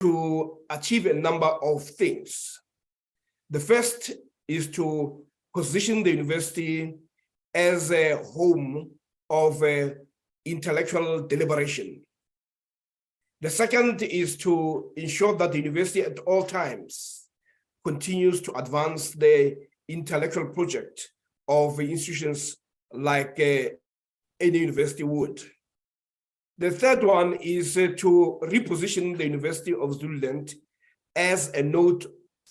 to achieve a number of things. The first is to position the university as a home of intellectual deliberation. The second is to ensure that the university at all times continues to advance the intellectual project of institutions like any university would. The third one is to reposition the University of Zululand as a node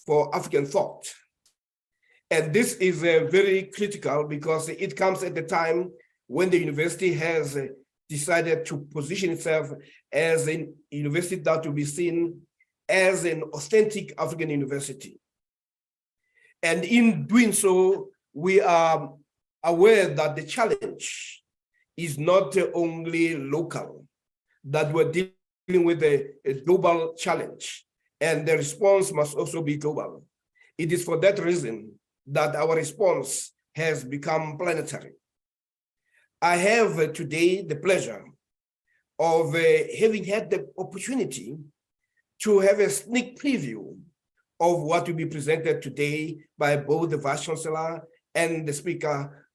for African thought. And this is very critical because it comes at the time when the university has decided to position itself as a university that will be seen as an authentic African university. And in doing so, we are aware that the challenge is not only local, that we're dealing with a global challenge, and the response must also be global. It is for that reason that our response has become planetary. I have today the pleasure of having had the opportunity to have a sneak preview of what will be presented today by both the Vice Chancellor and the speaker,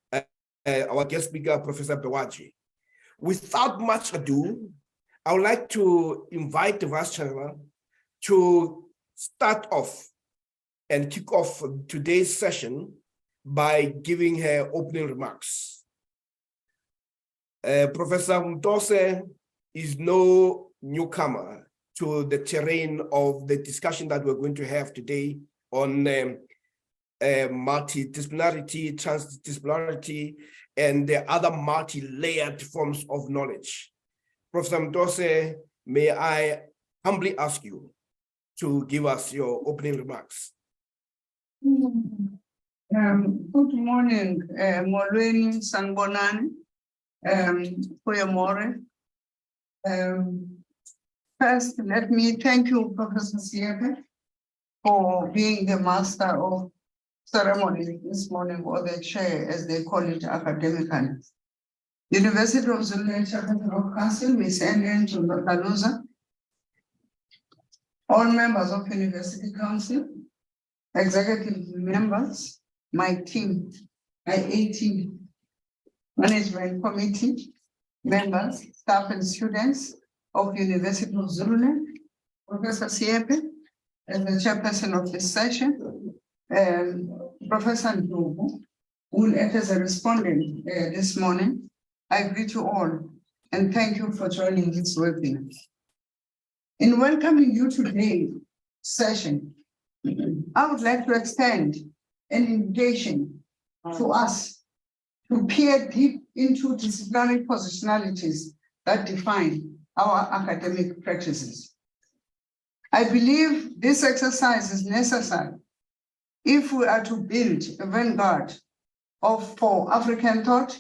our guest speaker, Professor Bewaji. Without much ado, I would like to invite the Vice Chancellor to start off and kick off today's session by giving her opening remarks. Professor Mtose is no newcomer to the terrain of the discussion that we're going to have today on multidisciplinarity, transdisciplinarity, and the other multi-layered forms of knowledge. Professor Mtose, may I humbly ask you to give us your opening remarks. Good morning, Molweni Sanbonani, Kuyamore. First, let me thank you, Professor Siepe, for being the master of ceremony this morning, or the chair, as they call it academically. University of Zululand Chancellor of Council, Ms. Ellen Laluza, all members of University Council, executive members, my team, my A-team, management committee, members, staff and students of University of Zululand, Professor Siepe, as the chairperson of this session, Professor Ndubu, who will act as a respondent this morning. I greet you all and thank you for joining this webinar. In welcoming you to today's session, I would like to extend an invitation to us to peer deep into disciplinary positionalities that define our academic practices. I believe this exercise is necessary if we are to build a vanguard for African thought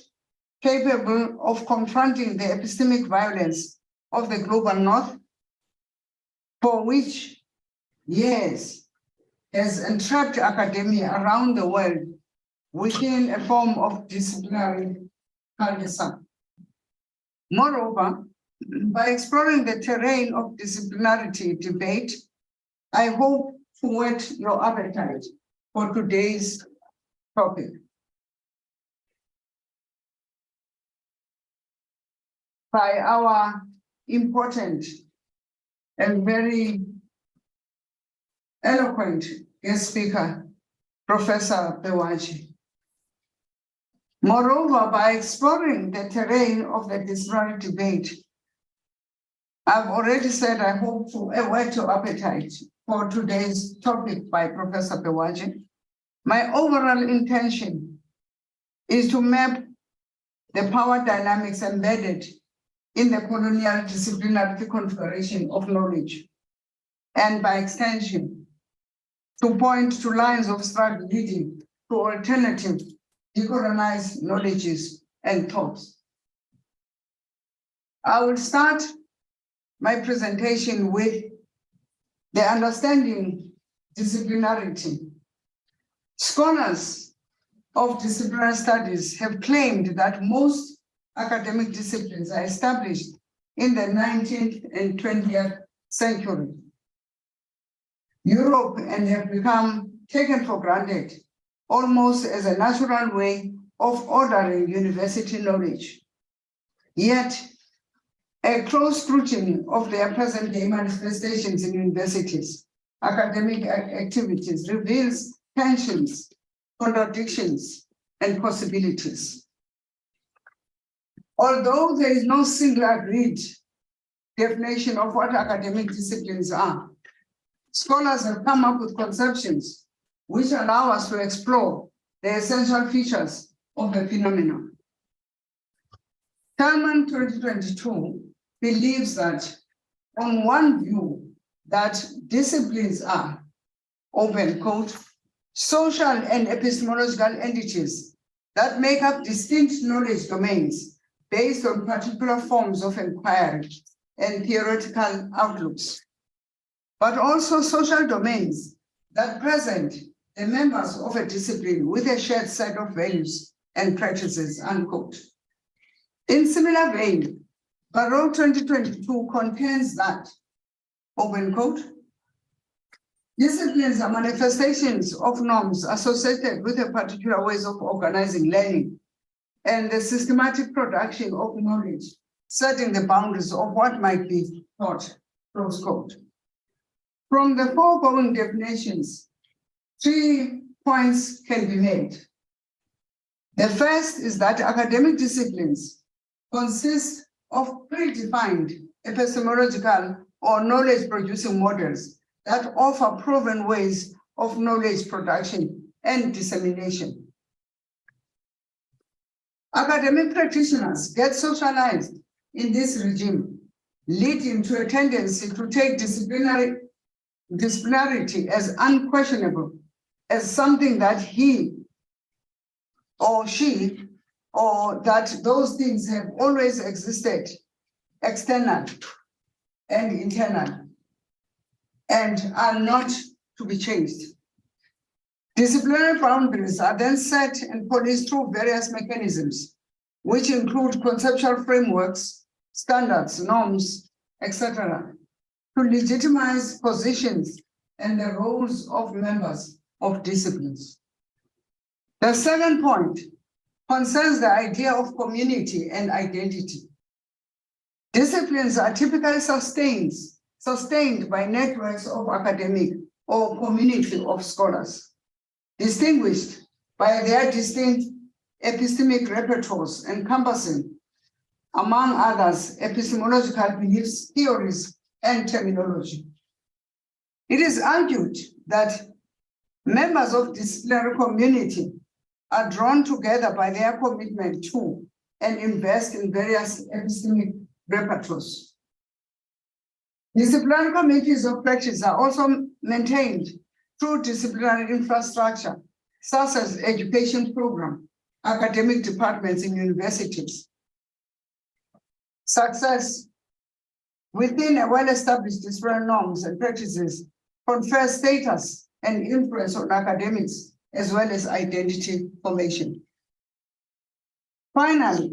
capable of confronting the epistemic violence of the global north, for which years has entrapped academia around the world within a form of disciplinary cul-de-sac. Moreover, by exploring the terrain of disciplinarity debate, I hope to whet your appetite for today's topic. By our important and very eloquent guest speaker, Professor Bewaji. Moreover, by exploring the terrain of the disciplinary debate, I've already said I hope to whet your appetite for today's topic by Professor Bewaji. My overall intention is to map the power dynamics embedded in the colonial disciplinary configuration of knowledge, and by extension, to point to lines of struggle leading to alternative decolonized knowledges and thoughts. I will start my presentation with the understanding disciplinarity. Scholars of disciplinary studies have claimed that most academic disciplines are established in the 19th and 20th century Europe and have become taken for granted, almost as a natural way of ordering university knowledge. Yet, a close scrutiny of their present-day manifestations in universities, academic activities reveals tensions, contradictions, and possibilities. Although there is no single agreed definition of what academic disciplines are, scholars have come up with conceptions which allow us to explore the essential features of the phenomenon. Thurman 2022 believes that, on one view, that disciplines are, open quote, social and epistemological entities that make up distinct knowledge domains based on particular forms of inquiry and theoretical outlooks, but also social domains that present the members of a discipline with a shared set of values and practices, unquote. In similar vein, Barrow 2022 contends that, open quote, disciplines are manifestations of norms associated with a particular ways of organizing learning and the systematic production of knowledge, setting the boundaries of what might be taught, close quote. From the foregoing definitions, 3 points can be made. The first is that academic disciplines consist of predefined epistemological or knowledge-producing models that offer proven ways of knowledge production and dissemination. Academic practitioners get socialized in this regime, leading to a tendency to take disciplinarity as unquestionable, as something that he or she, or that those things have always existed, external and internal, and are not to be changed. Disciplinary boundaries are then set and policed through various mechanisms, which include conceptual frameworks, standards, norms, etc., to legitimize positions and the roles of members of disciplines. The second point concerns the idea of community and identity. Disciplines are typically sustained by networks of academic or community of scholars, distinguished by their distinct epistemic repertoires encompassing, among others, epistemological beliefs, theories, and terminology. It is argued that members of disciplinary community are drawn together by their commitment to and invest in various epistemic repertoires. Disciplinary committees of practice are also maintained through disciplinary infrastructure, such as education program, academic departments in universities. Success within a well-established disciplinary norms and practices confers status and influence on academics, as well as identity formation. Finally,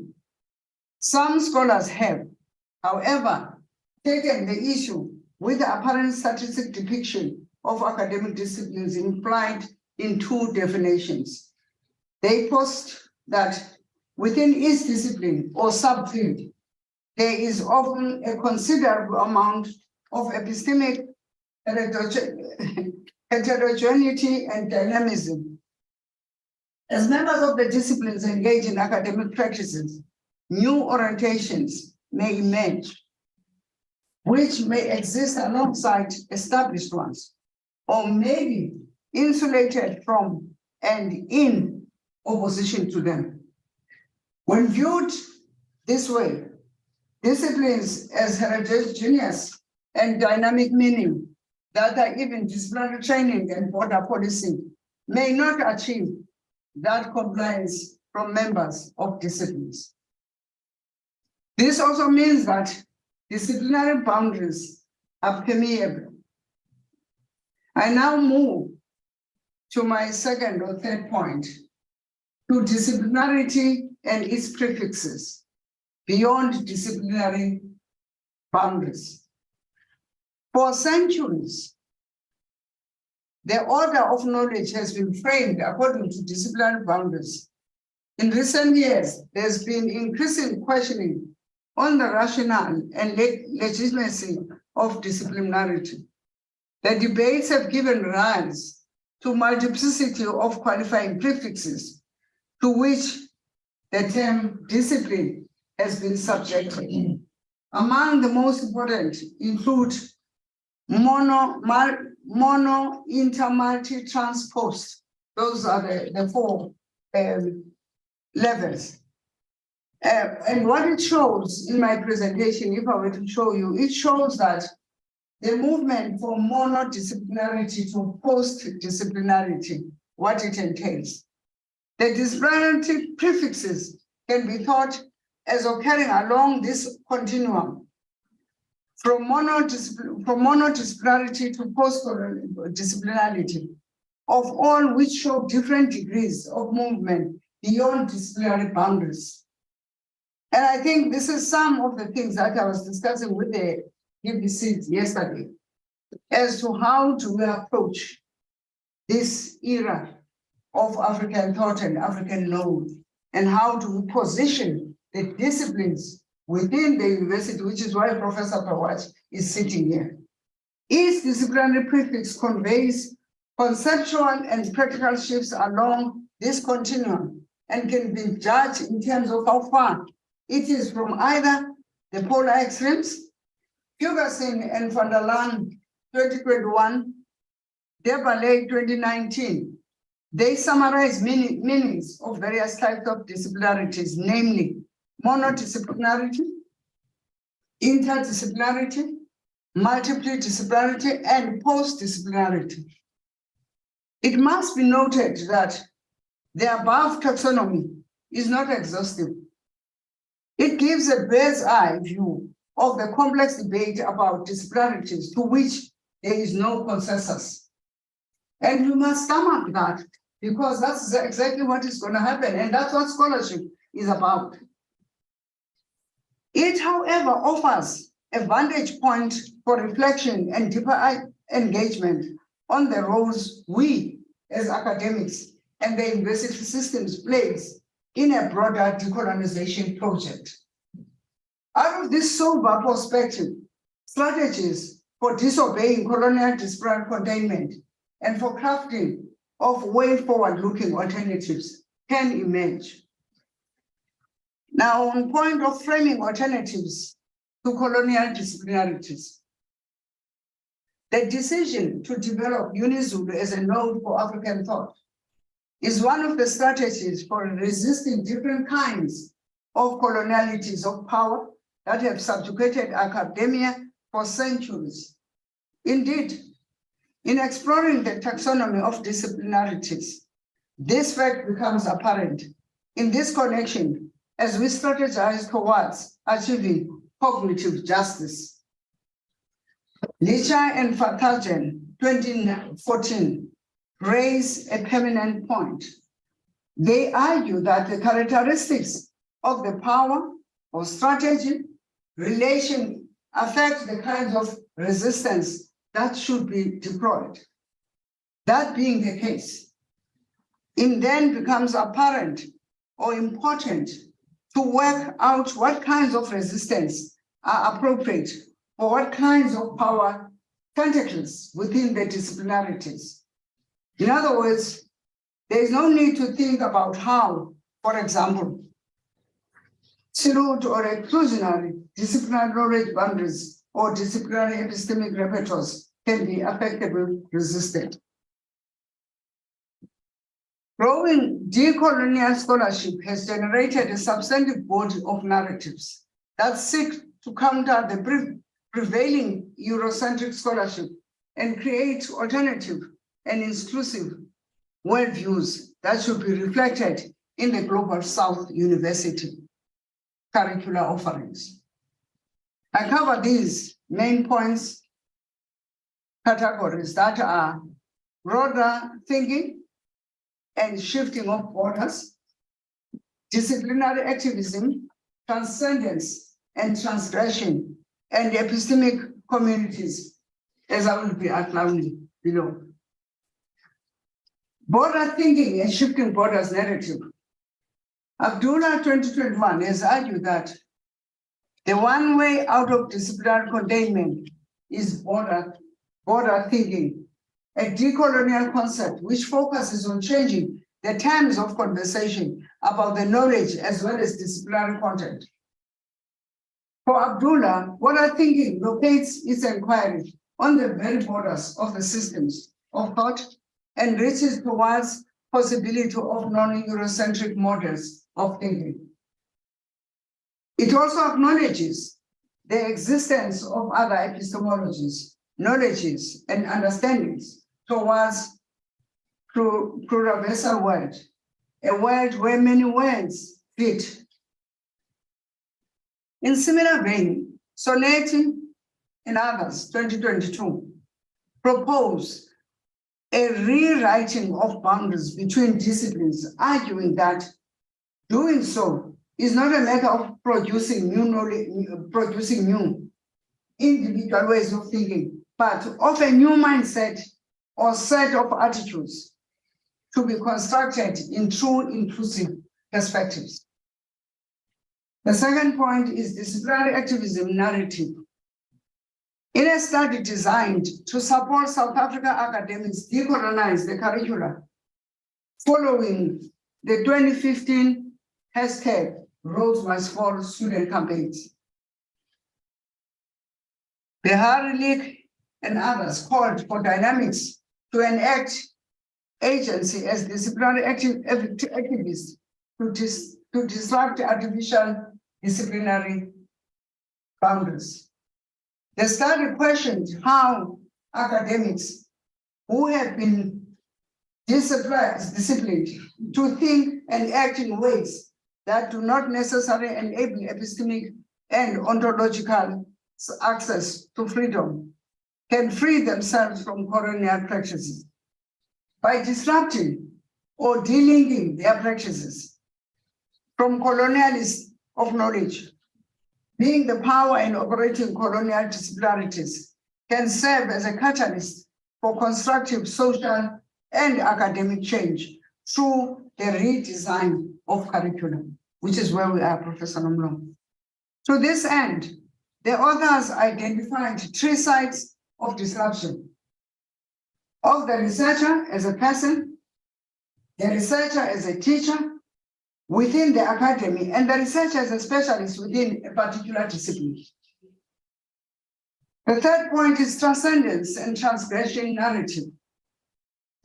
some scholars have, however, taken the issue with the apparent statistic depiction of academic disciplines implied in 2 definitions. They post that within each discipline or subfield, there is often a considerable amount of epistemic heterogeneity and dynamism. As members of the disciplines engage in academic practices, new orientations may emerge, which may exist alongside established ones, or may be insulated from and in opposition to them. When viewed this way, disciplines as heterogeneous and dynamic meaning that are even disciplinary training and border policing may not achieve that compliance from members of disciplines. This also means that disciplinary boundaries are permeable. I now move to my second or third point, to disciplinarity and its prefixes beyond disciplinary boundaries. For centuries, the order of knowledge has been framed according to disciplinary boundaries. In recent years, there's been increasing questioning on the rationale and legitimacy of disciplinarity. The debates have given rise to multiplicity of qualifying prefixes to which the term discipline has been subjected. Among the most important include mono, inter, multi, transposed. Those are the four levels. And what it shows in my presentation, if I were to show you, it shows that the movement from monodisciplinarity to post-disciplinarity, what it entails. The disciplinary prefixes can be thought as occurring along this continuum from monodisciplinarity to post-disciplinarity, of all which show different degrees of movement beyond disciplinary boundaries. And I think this is some of the things that I was discussing with the BBC yesterday as to how do we approach this era of African thought and African knowledge, and how do we position the disciplines within the university, which is why Professor Pawat is sitting here. Each disciplinary prefix conveys conceptual and practical shifts along this continuum and can be judged in terms of how far it is from either the polar extremes. Ferguson and van der Laan 2021, Debalay 2019, they summarize meanings of various types of disciplinarities, namely monodisciplinarity, interdisciplinarity, multidisciplinarity, and post-disciplinarity. It must be noted that the above taxonomy is not exhaustive. It gives a bird's eye view of the complex debate about disciplinarities to which there is no consensus. And we must sum up that, because that's exactly what is going to happen, and that's what scholarship is about. It, however, offers a vantage point for reflection and deeper engagement on the roles we, as academics, and the university systems plays in a broader decolonization project. Out of this sober perspective, strategies for disobeying colonial disciplinary containment and for crafting of way forward-looking alternatives can emerge. Now, on point of framing alternatives to colonial disciplinarities, the decision to develop UniZulu as a node for African thought is one of the strategies for resisting different kinds of colonialities of power that have subjugated academia for centuries. Indeed, in exploring the taxonomy of disciplinarities, this fact becomes apparent in this connection as we strategize towards achieving cognitive justice. Licha and Fathagen, 2014, raise a permanent point. They argue that the characteristics of the power or strategy relation affect the kinds of resistance that should be deployed. That being the case, it then becomes apparent or important to work out what kinds of resistance are appropriate for what kinds of power tentacles within the disciplinarities. In other words, there is no need to think about how, for example, absolute or exclusionary disciplinary knowledge boundaries or disciplinary epistemic repertoires can be effectively resisted. Growing decolonial scholarship has generated a substantive body of narratives that seek to counter the prevailing Eurocentric scholarship and create alternative and inclusive worldviews that should be reflected in the Global South University curricular offerings. I cover these main points, categories that are broader thinking and shifting of borders, disciplinary activism, transcendence and transgression, and epistemic communities, as I will be outlining below. Border thinking and shifting borders narrative. Abdullah 2021 has argued that the one way out of disciplinary containment is border thinking, a decolonial concept which focuses on changing the terms of conversation about the knowledge as well as disciplinary content. For Abdullah, border thinking locates its inquiry on the very borders of the systems of thought and reaches towards possibility of non-Eurocentric models of thinking. It also acknowledges the existence of other epistemologies, knowledges, and understandings towards pluriversal world, a world where many words fit. In similar vein, Sonetti and others, 2022, propose a rewriting of boundaries between disciplines, arguing that doing so is not a matter of producing new knowledge, producing new individual ways of thinking, but of a new mindset or set of attitudes to be constructed in true inclusive perspectives. The second point is disciplinary activism narrative. In a study designed to support South African academics decolonize the curricula following the 2015 hashtag Roads Must Fall student campaigns, Behari League and others called for dynamics to enact agency as disciplinary activists to disrupt artificial disciplinary boundaries. The study questioned how academics who have been disciplined to think and act in ways that do not necessarily enable epistemic and ontological access to freedom can free themselves from colonial practices. By disrupting or delinking their practices from colonialists of knowledge, being the power and operating colonial disciplinarities can serve as a catalyst for constructive social and academic change through the redesign of curriculum, which is where we are, Professor Nomlong. To this end, the authors identified 3 sides of disruption: of the researcher as a person, the researcher as a teacher within the academy, and the researcher as a specialist within a particular discipline. The third point is transcendence and transgression narrative.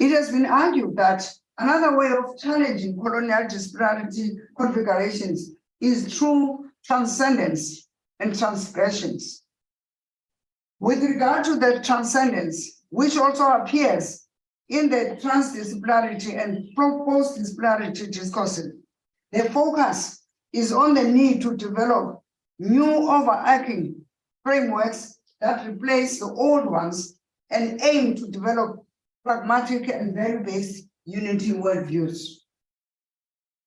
It has been argued that another way of challenging colonial disparity configurations is through transcendence and transgressions. With regard to the transcendence, which also appears in the transdisciplinarity and post-disciplinarity discourses, the focus is on the need to develop new overarching frameworks that replace the old ones and aim to develop pragmatic and value-based unity worldviews.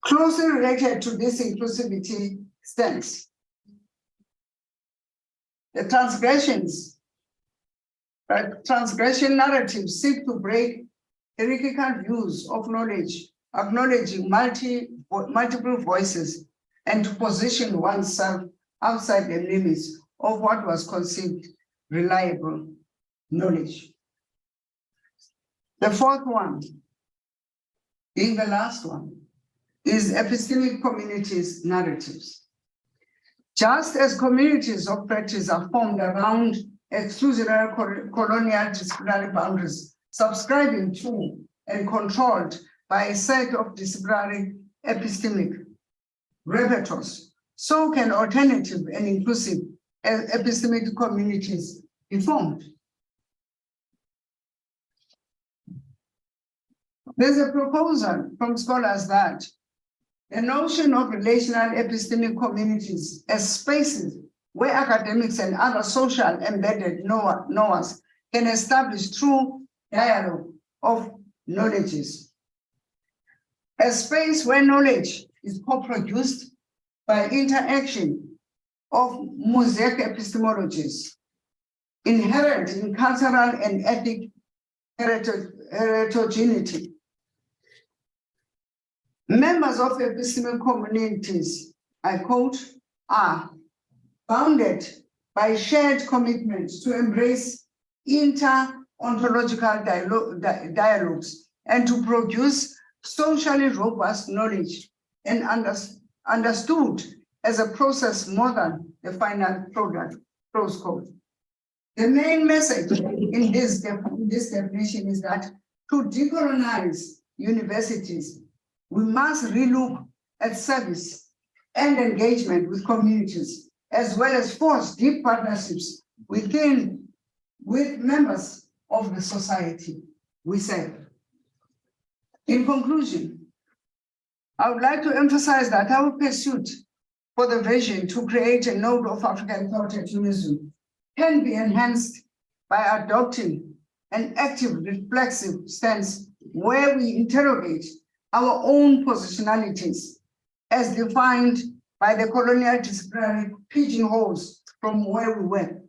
Closely related to this inclusivity stance, the transgression narratives seek to break hierarchical views of knowledge, acknowledging multiple voices, and to position oneself outside the limits of what was considered reliable knowledge. The fourth one, being the last one, is epistemic communities narratives. Just as communities of practice are formed around exclusionary colonial disciplinary boundaries, subscribing to and controlled by a set of disciplinary epistemic repertoires, so can alternative and inclusive epistemic communities be formed. There's a proposal from scholars that the notion of relational epistemic communities as spaces where academics and other social embedded knowers can establish true dialogue of knowledges. A space where knowledge is co-produced by interaction of mosaic epistemologies, inherent in cultural and ethnic heterogeneity, Members of epistemic communities, I quote, are bounded by shared commitments to embrace inter-ontological dialogues and to produce socially robust knowledge and understood as a process more than the final product, close quote. The main message in this definition is that to decolonize universities, we must relook at service and engagement with communities, as well as forge deep partnerships with members of the society we serve. In conclusion, I would like to emphasize that our pursuit for the vision to create a node of African thought at UNISU can be enhanced by adopting an active, reflexive stance where we interrogate our own positionalities as defined by the colonial disciplinary pigeonholes from where we were.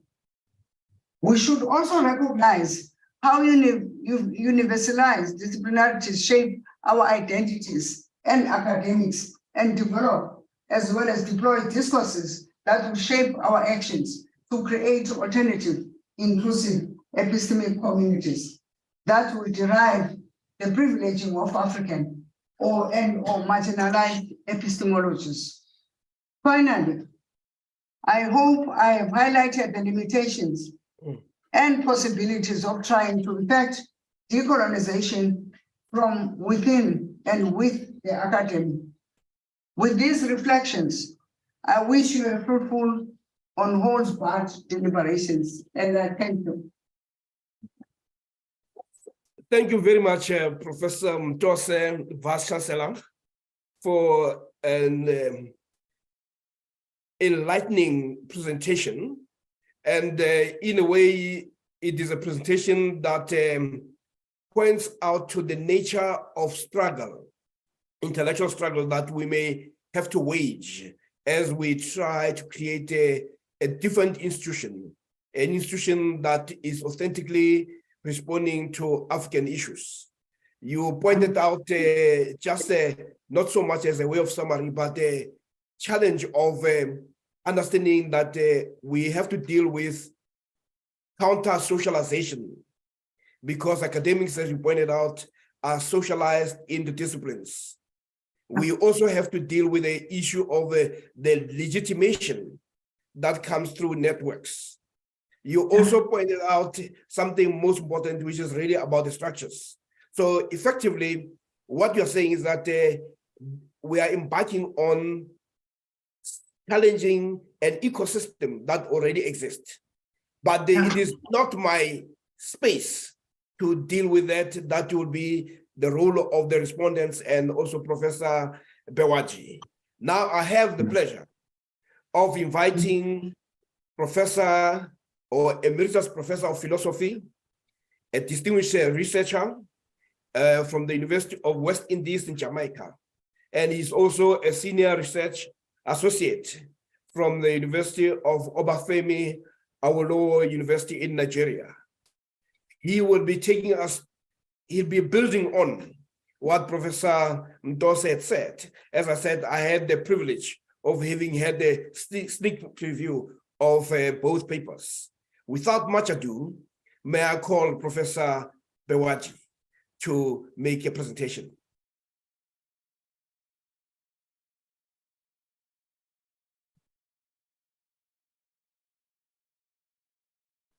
We should also recognize how universalized disciplinarities shape our identities and academics and develop as well as deploy discourses that will shape our actions to create alternative, inclusive epistemic communities that will derive the privileging of African or marginalized epistemologies. Finally, I hope I have highlighted the limitations and possibilities of trying to effect decolonization from within and with the academy. With these reflections, I wish you a fruitful on whole-part deliberations, and I thank you. Thank you very much, Professor Mtose, Vice Chancellor, for an enlightening presentation. And in a way, it is a presentation that points out to the nature of struggle, intellectual struggle that we may have to wage as we try to create a different institution, an institution that is authentically responding to African issues. You pointed out just not so much as a way of summary, but a challenge of understanding that we have to deal with counter-socialization because academics, as you pointed out, are socialized in the disciplines. We also have to deal with the issue of the legitimation that comes through networks. You also pointed out something most important, which is really about the structures. So effectively, what you're saying is that we are embarking on challenging an ecosystem that already exists. But it is not my space to deal with that. That will be the role of the respondents and also Professor Bewaji. Now I have the pleasure of inviting Professor or Emeritus Professor of Philosophy, a distinguished researcher from the University of West Indies in Jamaica. And he's also a senior research associate from the University of Obafemi Awolowo University in Nigeria. He will be taking us, he'll be building on what Professor Mtose had said. As I said, I had the privilege of having had the sneak preview of both papers. Without much ado, may I call Professor Bewaji to make a presentation.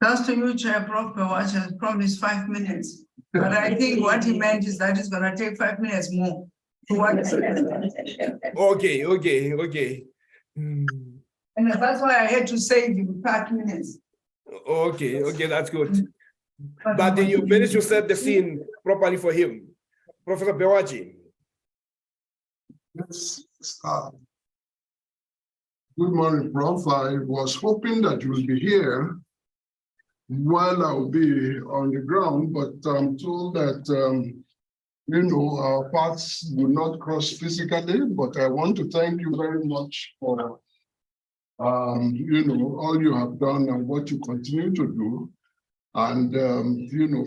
Thanks to you, Chair Prof. Bewaji has promised 5 minutes. But I think what he meant is that it's going to take 5 minutes more. Okay. And that's why I had to save you 5 minutes. Okay, that's good. But you managed to set the scene properly for him. Professor Bewaji. Yes. Good morning, Prof. I was hoping that you will be here while I'll be on the ground, but I'm told that our paths will not cross physically, but I want to thank you very much for all you have done and what you continue to do, and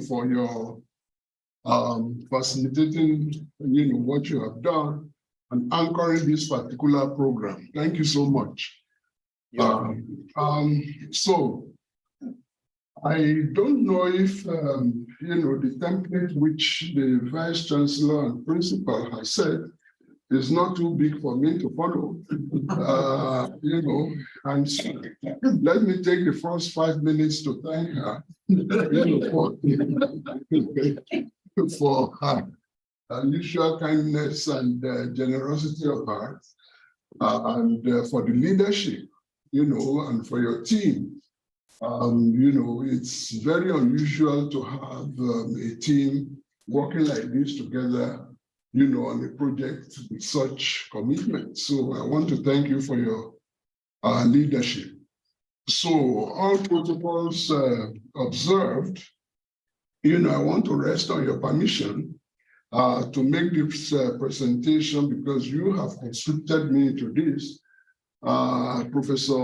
for your facilitating what you have done and anchoring this particular program. Thank you so much. So I don't know if the template which the Vice Chancellor and Principal has said is not too big for me to follow. And so let me take the first 5 minutes to thank her for her unusual kindness and generosity of heart, and for the leadership, and for your team. It's very unusual to have a team working like this together, on a project with such commitment. So I want to thank you for your leadership. So all protocols observed, I want to rest on your permission to make this presentation, because you have consulted me to this. Professor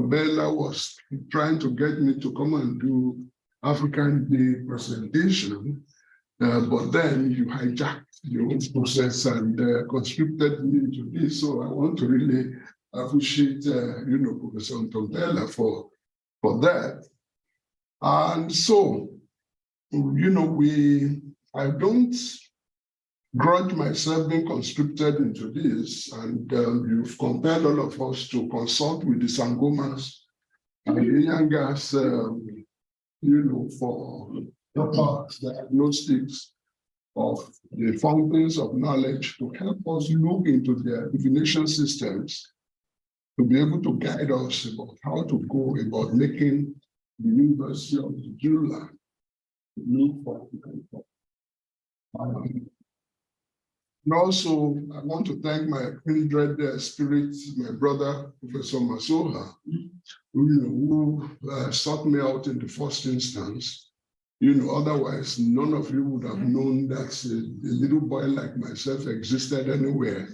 Bella was trying to get me to come and do African Day presentation, but then you hijacked the whole process and conscripted me to this. So I want to really appreciate, Professor Bella for that. And so, I don't grudge myself being conscripted into this, and you've compelled all of us to consult with the Sangomas and the Yangas, for proper diagnostics of the fountains of knowledge to help us look into their divination systems to be able to guide us about how to go about making the University of the Jula look for and also, I want to thank my kindred spirit, my brother, Professor Masoha, who sought me out in the first instance. Otherwise, none of you would have known that a little boy like myself existed anywhere.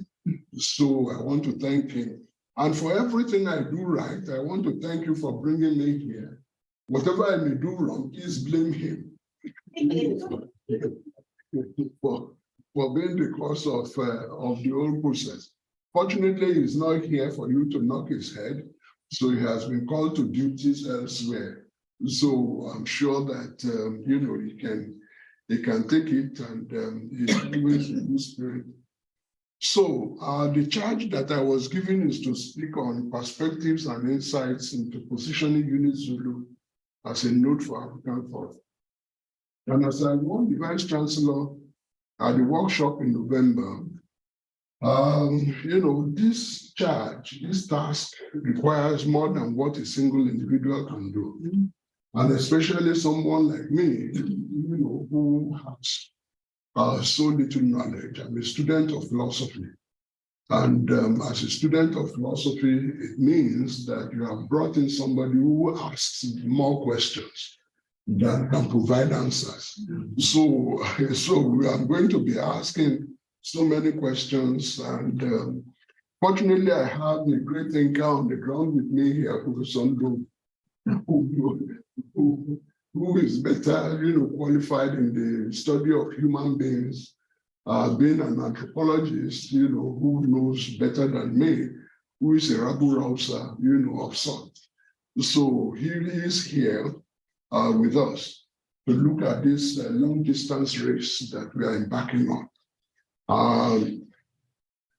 So I want to thank him. And for everything I do right, I want to thank you for bringing me here. Whatever I may do wrong, please blame him. For being the cause of the whole process. Fortunately, he's not here for you to knock his head, so he has been called to duties elsewhere. So I'm sure that he can take it, and he's always in good spirit. So the charge that I was given is to speak on perspectives and insights into positioning Unit Zulu as a node for African thought. And as I warned the Vice Chancellor at the workshop in November, this charge, this task requires more than what a single individual can do. And especially someone like me, who has so little knowledge. I'm a student of philosophy. And as a student of philosophy, it means that you have brought in somebody who asks more questions that can provide answers. So we are going to be asking so many questions, and fortunately I have a great thinker on the ground with me here, Professor Ndo, who is better qualified in the study of human beings, being an anthropologist, who knows better than me, who is a Rabu Rausa, of sort. So he is here with us to look at this long distance race that we are embarking on.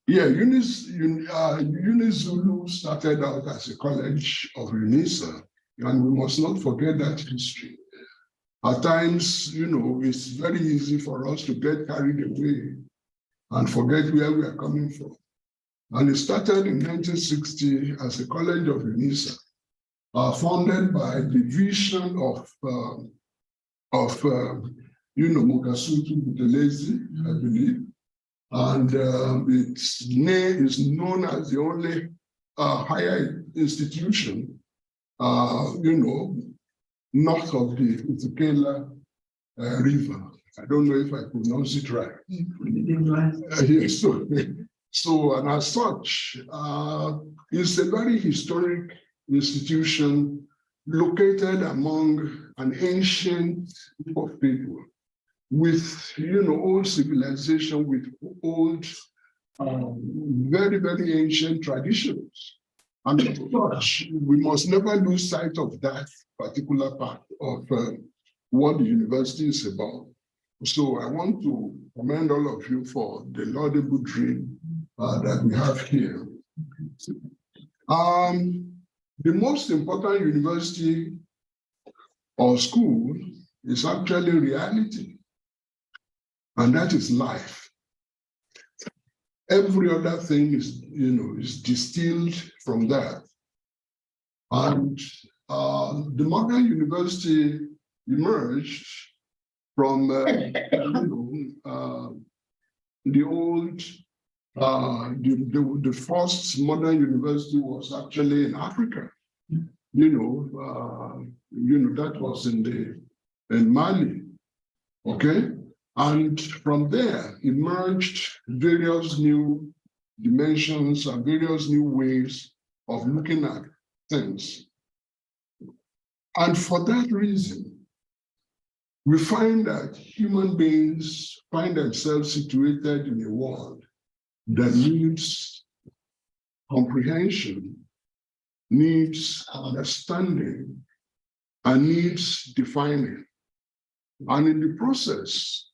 UniZulu started out as a college of UNISA, and we must not forget that history. At times, it's very easy for us to get carried away and forget where we are coming from. And it started in 1960 as a college of UNISA. Founded by the vision of Mokasutu Buthelezi, I believe, and its name is known as the only higher institution, north of the Itukela River. I don't know if I pronounce it right. Yes, so and as such, it's a very historic institution located among an ancient group of people with, old civilization, with old, very, very ancient traditions. And as such, we must never lose sight of that particular part of what the university is about. So I want to commend all of you for the laudable dream that we have here. The most important university or school is actually reality, and that is life. Every other thing is, is distilled from that. And the modern university emerged from the old. The first modern university was actually in Africa. That was in Mali. Okay. And from there emerged various new dimensions and various new ways of looking at things. And for that reason, we find that human beings find themselves situated in a world that needs comprehension, needs understanding, and needs defining. And in the process,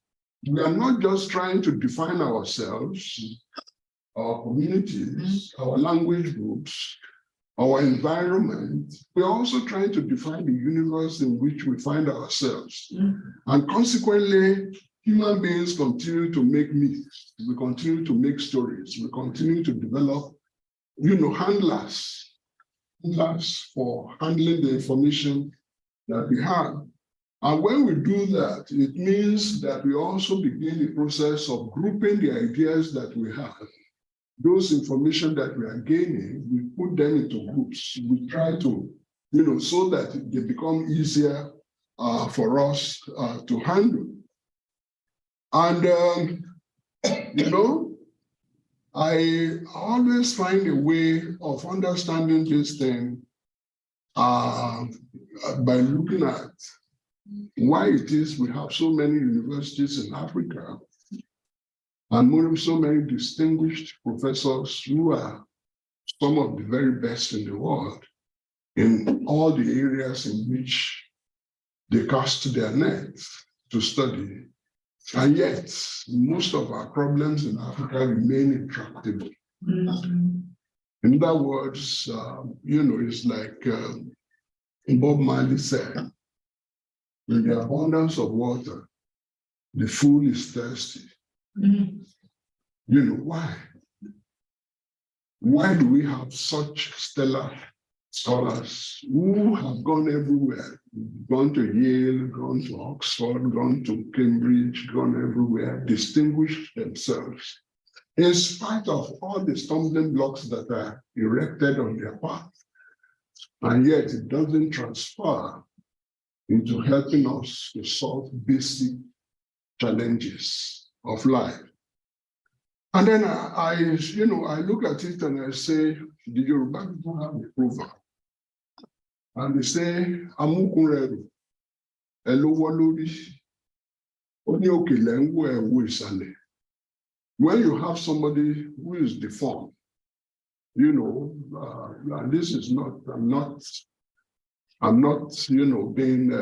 we are not just trying to define ourselves, our communities, our language groups, our environment. We are also trying to define the universe in which we find ourselves. And consequently, human beings continue to make myths, we continue to make stories, we continue to develop, handlers for handling the information that we have. And when we do that, it means that we also begin the process of grouping the ideas that we have. Those information that we are gaining, we put them into groups. We try to, so that they become easier for us to handle. And, I always find a way of understanding this thing by looking at why it is we have so many universities in Africa and so many distinguished professors who are some of the very best in the world in all the areas in which they cast their nets to study. And yet, most of our problems in Africa remain intractable. In other words, it's like Bob Marley said, in the abundance of water, the fool is thirsty. Why? Why do we have such stellar scholars who have gone everywhere, gone to Yale, gone to Oxford, gone to Cambridge, gone everywhere, distinguished themselves, in spite of all the stumbling blocks that are erected on their path? And yet it doesn't transfer into helping us to solve basic challenges of life. And then I look at it and I say, the Yoruba people have a proverb. And they say, Amukunreru, Elowolori, Onioke Lengu. When you have somebody who is deformed, and this is not, I'm not, being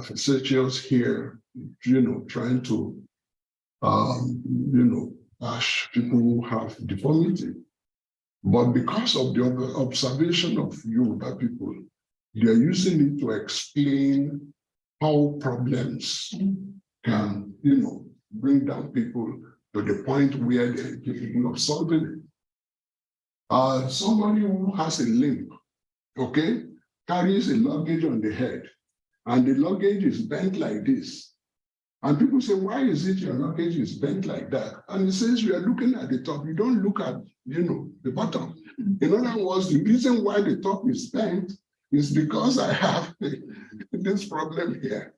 facetious here, trying to, bash people who have deformity. But because of the observation of Yoruba people, they are using it to explain how problems can, bring down people to the point where they're capable of solving it. Somebody who has a limp, carries a luggage on the head, and the luggage is bent like this. And people say, why is it your luggage is bent like that? And he says, you are looking at the top. You don't look at, the bottom. In other words, the reason why the top is bent is because I have this problem here.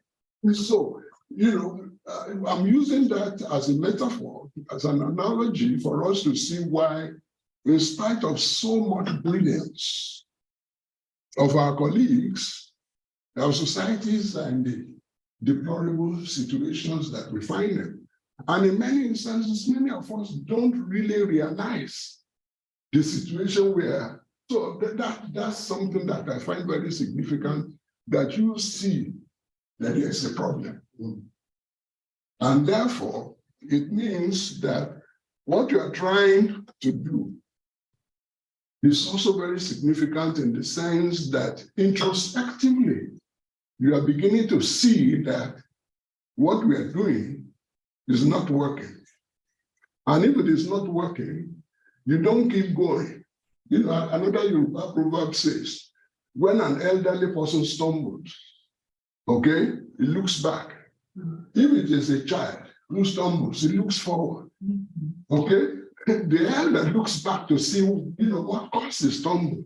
So, I'm using that as a metaphor, as an analogy for us to see why, in spite of so much brilliance, of our colleagues, our societies are in the deplorable situations that we find them. And in many instances, many of us don't really realize the situation where, so that's something that I find very significant, that you see that there's a problem. And therefore, it means that what you are trying to do is also very significant in the sense that introspectively, you are beginning to see that what we are doing is not working. And if it is not working, you don't keep going. You know, another Yoruba proverb says, when an elderly person stumbles, okay, he looks back. If it is a child who stumbles, he looks forward. Okay? The elder looks back to see, you know, what caused the stumble.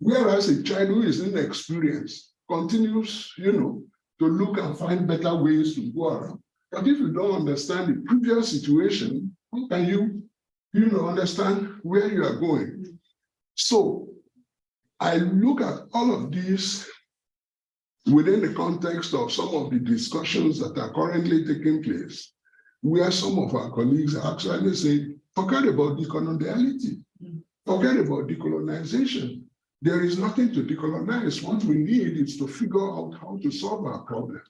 Whereas a child who is inexperienced continues, you know, to look and find better ways to go around. But if you don't understand the previous situation, how can you, you know, understand where you are going? So I look at all of these within the context of some of the discussions that are currently taking place, where some of our colleagues are actually saying, forget about decoloniality, forget about decolonization. There is nothing to decolonize. What we need is to figure out how to solve our problems.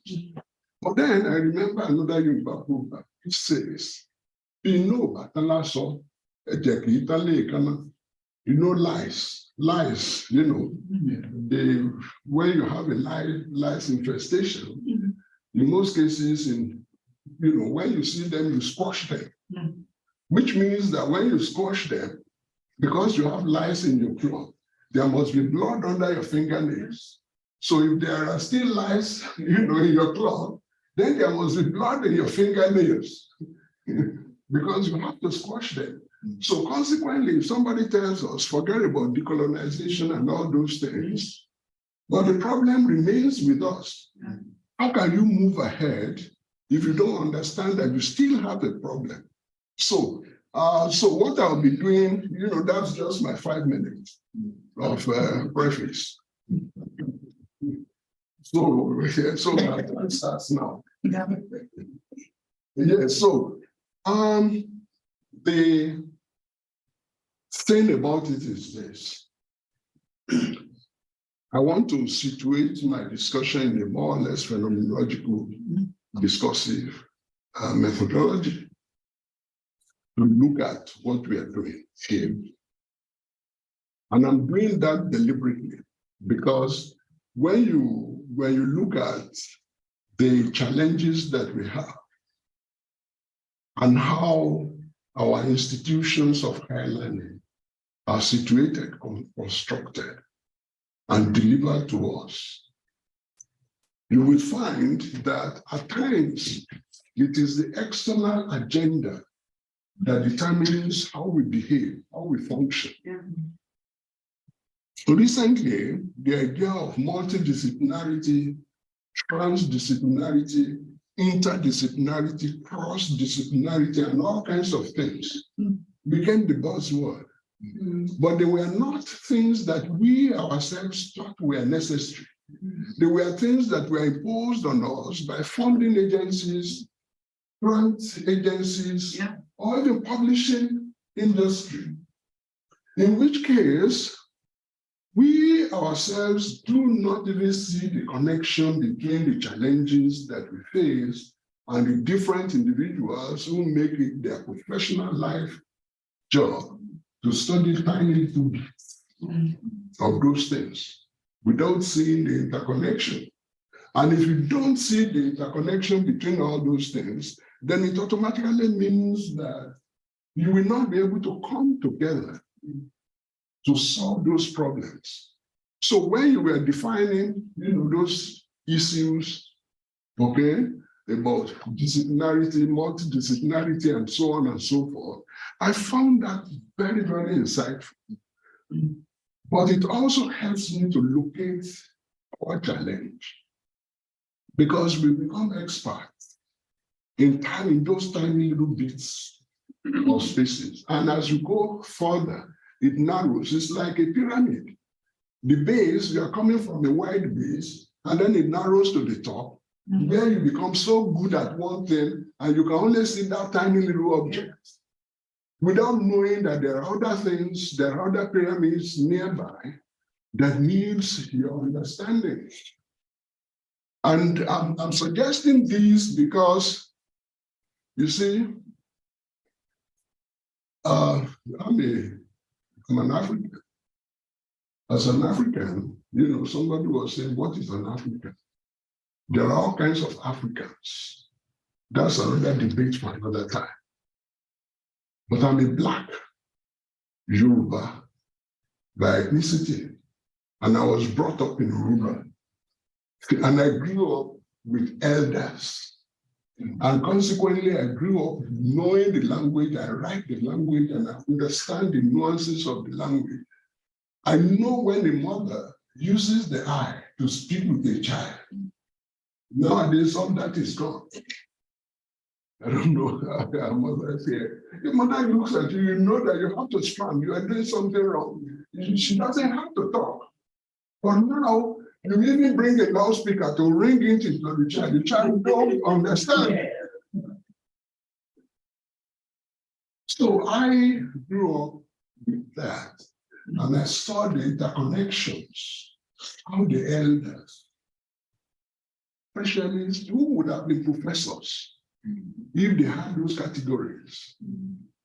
But then I remember another Yoruba proverb, which says, you know, lies, you know, when you have a lice infestation, in most cases, you know, when you see them, you squash them, which means that when you squash them, because you have lice in your cloth, there must be blood under your fingernails. So if there are still lice, you know, in your cloth, then there must be blood in your fingernails because you have to squash them. So consequently, if somebody tells us, forget about decolonization and all those things, but the problem remains with us. How can you move ahead if you don't understand that you still have a problem? So, so what I'll be doing, you know, that's just my 5 minutes of preface. So, yeah, so my time starts now. Yeah, so the thing about it is this. I want to situate my discussion in a more or less phenomenological, discursive methodology to look at what we are doing here. And I'm doing that deliberately because when you look at the challenges that we have and how our institutions of higher learning are situated, constructed, and delivered to us, you will find that at times it is the external agenda that determines how we behave, how we function. So recently, the idea of multidisciplinarity, transdisciplinarity, interdisciplinarity, cross-disciplinarity, and all kinds of things became the buzzword. But they were not things that we ourselves thought were necessary. They were things that were imposed on us by funding agencies, grant agencies, or even publishing industry. In which case, we ourselves do not even see the connection between the challenges that we face and the different individuals who make it their professional life job to study tiny little bits of those things without seeing the interconnection. And if you don't see the interconnection between all those things, then it automatically means that you will not be able to come together to solve those problems. So when you were defining, you know, those issues, okay, about disciplinarity, multidisciplinarity, and so on and so forth, I found that very, very insightful. But it also helps me to locate our challenge because we become experts in those tiny little bits of spaces. And as you go further, it narrows. It's like a pyramid. The base, you are coming from a wide base, and then it narrows to the top, where you become so good at one thing, and you can only see that tiny little object, without knowing that there are other things, there are other pyramids nearby that needs your understanding. And I'm suggesting this because, you see, I'm an African. As an African, you know, somebody was saying, what is an African? There are all kinds of Africans. That's another debate for another time. But I'm a Black Yoruba by ethnicity, and I was brought up in rural. And I grew up with elders. And consequently, I grew up knowing the language, I write the language, and I understand the nuances of the language. I know when a mother uses the I to speak with a child. Nowadays, all that is gone. I don't know how a mother is here. The mother looks at you, you know that you have to stand, you are doing something wrong. She doesn't have to talk. But now, you even bring a loudspeaker to ring it into the child don't understand. So I grew up with that, and I saw the interconnections, how the elders, specialists who would have been professors, if they had those categories,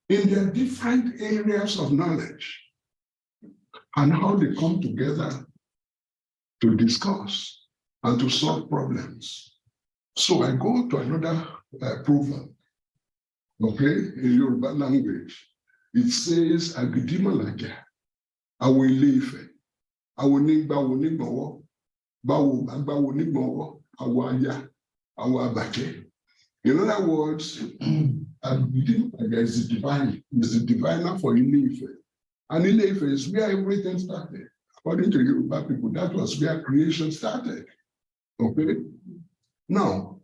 in their different areas of knowledge, and how they come together to discuss and to solve problems. So I go to another proverb, okay, in Yoruba language. It says, Agidimalaja, Awelefe, Awonigbawo, Bawo, Awaya, Awabache. In other words, Agidimalaja is the diviner for Ilefe. And Ilefe is where everything started. According to Yoruba people, that was where creation started. Okay? Now,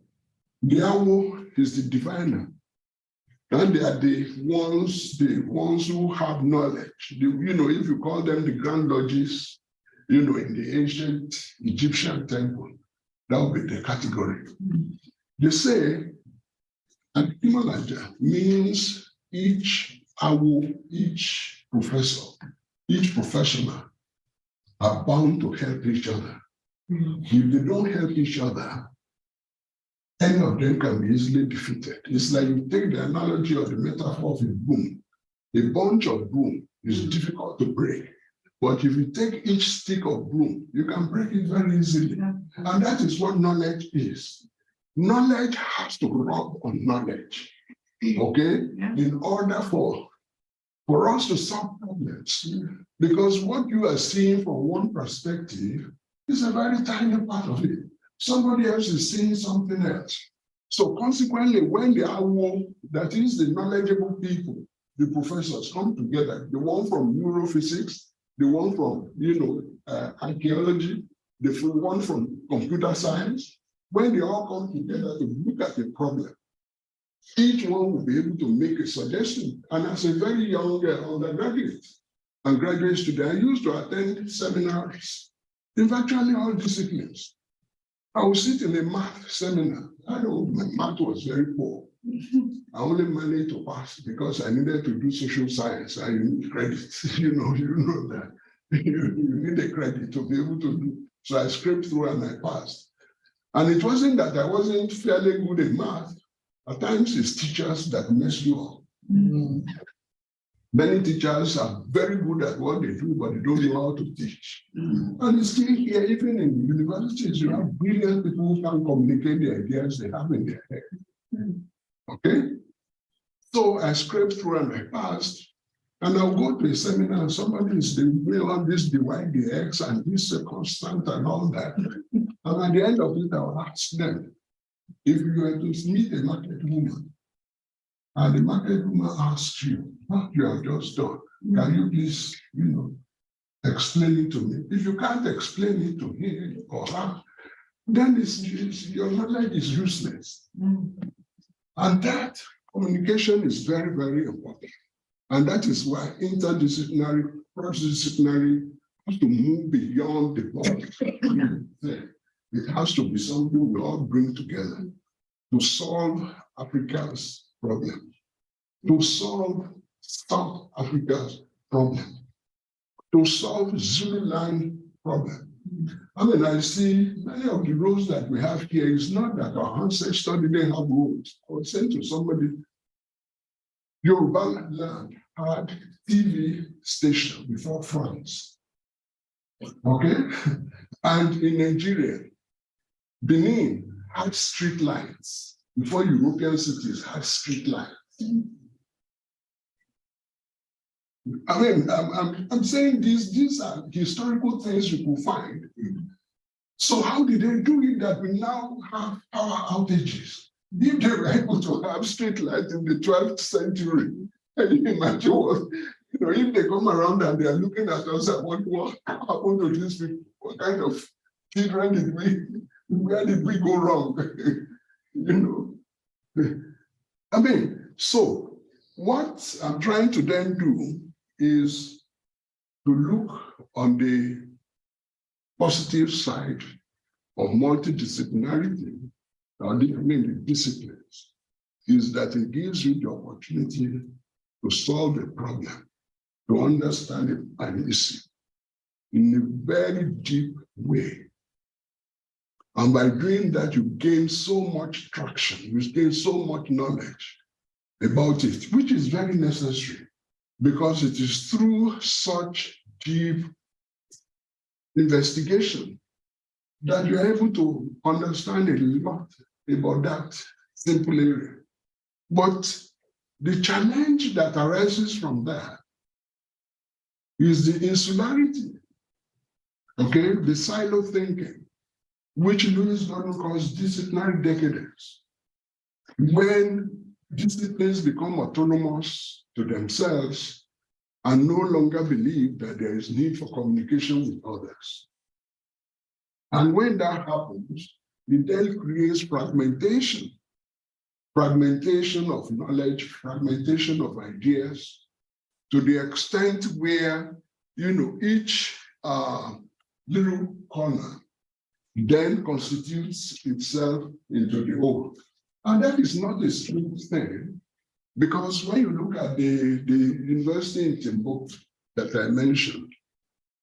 the Awo is the diviner. And they are the ones who have knowledge. You know, if you call them the grand lodges, you know, in the ancient Egyptian temple, that would be the category. They say, an Himalaja means each Awo, each professor, each professional are bound to help each other. If they don't help each other, any of them can be easily defeated. It's like you take the analogy of the metaphor of a broom. A bunch of broom is difficult to break. But if you take each stick of broom, you can break it very easily. And that is what knowledge is. Knowledge has to rub on knowledge, okay? In order for us to solve problems. Because what you are seeing from one perspective is a very tiny part of it. Somebody else is seeing something else. So consequently, when the Awo, that is the knowledgeable people, the professors come together, the one from neurophysics, the one from, archaeology, the one from computer science, when they all come together to look at the problem, each one will be able to make a suggestion. And as a very young undergraduate and graduate student, I used to attend seminars in virtually all disciplines. I would sit in a math seminar. My math was very poor. I only managed to pass because I needed to do social science. I need credit. You know that. You need a credit to be able to do. So I scraped through and I passed. And it wasn't that I wasn't fairly good in math. At times it's teachers that mess you up. Many teachers are very good at what they do, but they don't know how to teach. And it's still here, even in universities, you have brilliant people who can communicate the ideas they have in their head. Okay? So I scraped through and I passed. And I'll go to a seminar and somebody is doing on this divide the X and this constant and all that. And at the end of it, I'll ask them, if you were to meet a market woman, and the market woman asks you, what you have just done, can you please, explain it to me? If you can't explain it to him or her, then your knowledge is useless. And that communication is very, very important. And that is why interdisciplinary, cross-disciplinary has to move beyond the border. It has to be something we all bring together to solve Africa's problem, to solve South Africa's problem, to solve Zululand problem. I mean, I see many of the roads that we have here is not that our ancestors didn't have roads. I was saying to somebody, Yoruba land had TV station before France. Okay? And in Nigeria, Benin had street lights before European cities had street lights. I mean, I'm saying these are historical things you can find. So how did they do it that we now have power outages? If they were able to have street lights in the 12th century, can you imagine what, if they come around and they are looking at us and what happened to these people? What kind of children where did we go wrong? I mean, so what I'm trying to then do is to look on the positive side of multidisciplinarity, or the disciplines, is that it gives you the opportunity to solve a problem, to understand an issue in a very deep way. And by doing that, you gain so much traction, you gain so much knowledge about it, which is very necessary, because it is through such deep investigation that you're able to understand a lot about that simple area. But the challenge that arises from that is the insularity, okay, the silo thinking, which Lewis Gordon calls disciplinary decadence. When disciplines become autonomous to themselves and no longer believe that there is need for communication with others. And when that happens, it then creates fragmentation of knowledge, fragmentation of ideas, to the extent where, each little corner then constitutes itself into the whole. And that is not a strange thing, because when you look at the university in Timbuktu that I mentioned,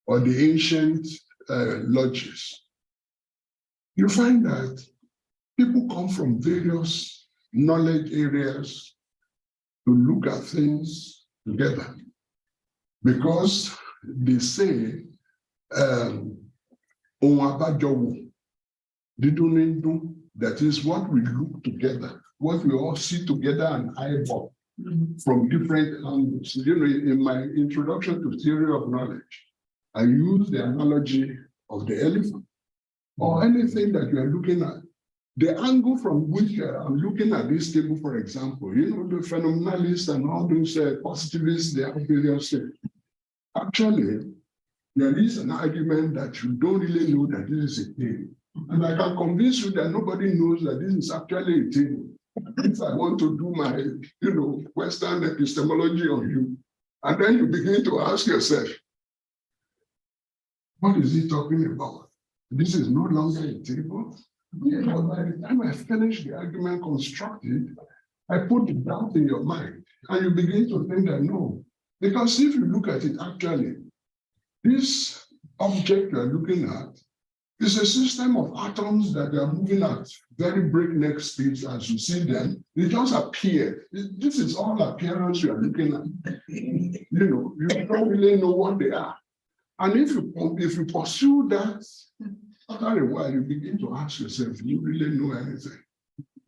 or the ancient lodges, you find that people come from various knowledge areas to look at things together, because they say, that is what we look together, what we all see together and eyeball from different angles. In my introduction to theory of knowledge, I use the analogy of the elephant, or anything that you are looking at. The angle from which I'm looking at this table, for example, the phenomenalists and all those positivists, they have various things. Actually, there is an argument that you don't really know that this is a table. And I can convince you that nobody knows that this is actually a table. If I want to do my, Western epistemology on you, and then you begin to ask yourself, what is he talking about? This is no longer a table. But by the time I finish the argument constructed, I put the doubt in your mind, and you begin to think that no. Because if you look at it actually, this object you are looking at is a system of atoms that are moving at very breakneck speeds as you see them. They just appear. This is all appearance you are looking at. You don't really know what they are. And if you pursue that, after a while, you begin to ask yourself, do you really know anything?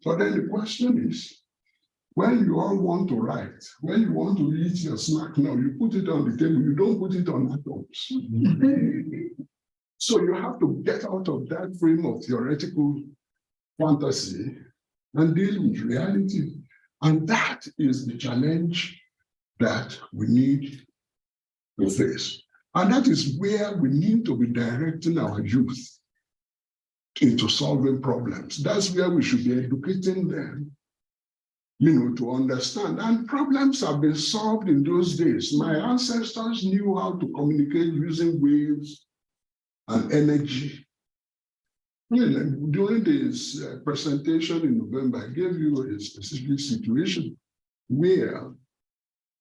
So then the question is, when you all want to write, when you want to eat your snack now, you put it on the table, you don't put it on atoms. So you have to get out of that frame of theoretical fantasy and deal with reality. And that is the challenge that we need to face. And that is where we need to be directing our youth into solving problems. That's where we should be educating them to understand. And problems have been solved in those days. My ancestors knew how to communicate using waves and energy. During this presentation in November, I gave you a specific situation where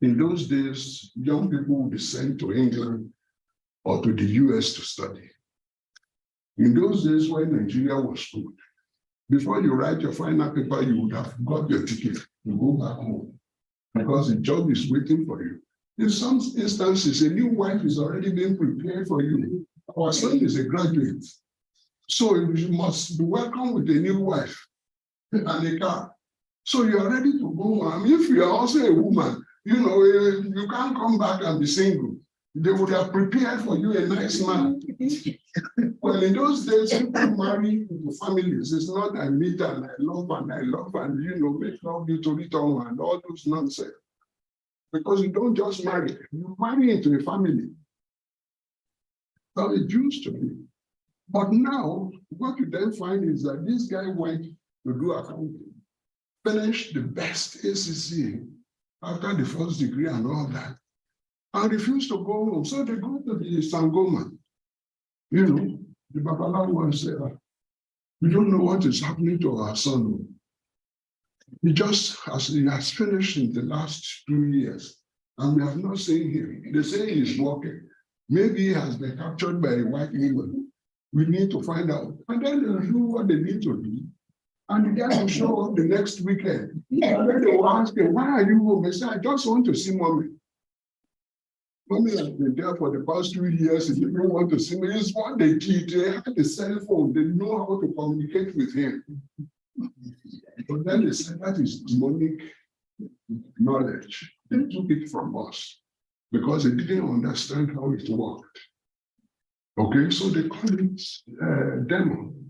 in those days, young people would be sent to England or to the US to study. In those days when Nigeria was good, before you write your final paper, you would have got your ticket to go back home because the job is waiting for you. In some instances, a new wife is already being prepared for you. Our son is a graduate, so you must be welcome with a new wife and a car. So you are ready to go. If you are also a woman, you can't come back and be single. They would have prepared for you a nice man. Well, in those days, people marry into families. It's not I meet and I love and make love you to return and all those nonsense. Because you don't just marry, you marry into a family. That's how it used to be. But now, what you then find is that this guy went to do accounting, finished the best ACC after the first degree and all that, and refused to go home. So they go to the Sangoma. The Babalawo said, we don't know what is happening to our son. He has finished in the last 2 years, and we have not seen him. They say he's working. Maybe he has been captured by a white woman. We need to find out. And then they'll do what they need to do. And the guy will show up the next weekend. And then they will ask him, why are you home? He said, I just want to see mommy. Mommy has been there for the past 2 years. He didn't want to see me. It's what they did. They had a cell phone. They know how to communicate with him. But then they said that is demonic knowledge. They took it from us because they didn't understand how it worked. Okay, so they call it demon.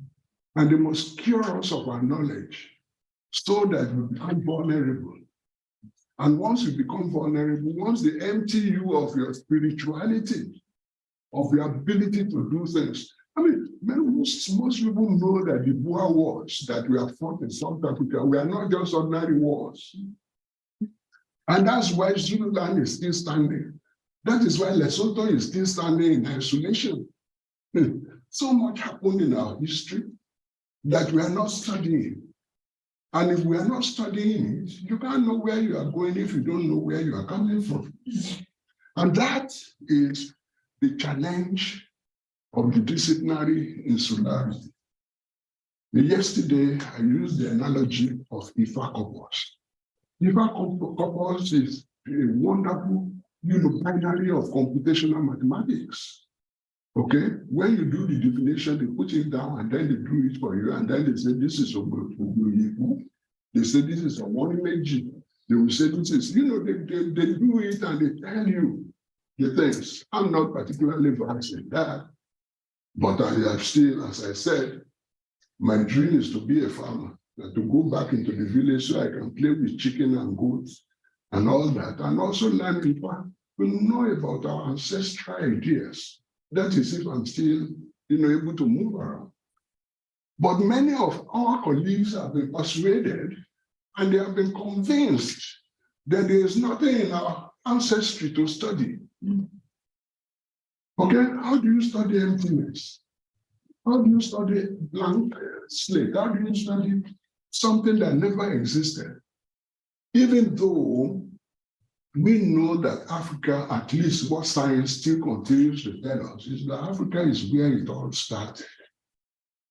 And they must cure us of our knowledge so that we become vulnerable. And once you become vulnerable, once they empty you of your spirituality, of your ability to do things. I mean, most people know that the Boer wars that we have fought in South Africa, we are not just ordinary wars. And that's why Zululand is still standing. That is why Lesotho is still standing in isolation. So much happened in our history that we are not studying. And if we are not studying it, you can't know where you are going if you don't know where you are coming from. And that is the challenge of the disciplinary insularity. Yesterday, I used the analogy of Ifa corpus. Ifa corpus is a wonderful binary of computational mathematics. Okay, when you do the definition, they put it down and then they do it for you, and then they say this is a they say this is a one image. They will say this is, they do it and they tell you the things. I'm not particularly versed in that, but I have still, as I said, my dream is to be a farmer, to go back into the village so I can play with chicken and goats and all that, and also learn people to know about our ancestral ideas. That is if I'm still, able to move around. But many of our colleagues have been persuaded and they have been convinced that there is nothing in our ancestry to study. Okay, how do you study emptiness? How do you study blank slate? How do you study something that never existed? Even though we know that Africa, at least what science still continues to tell us, is that Africa is where it all started.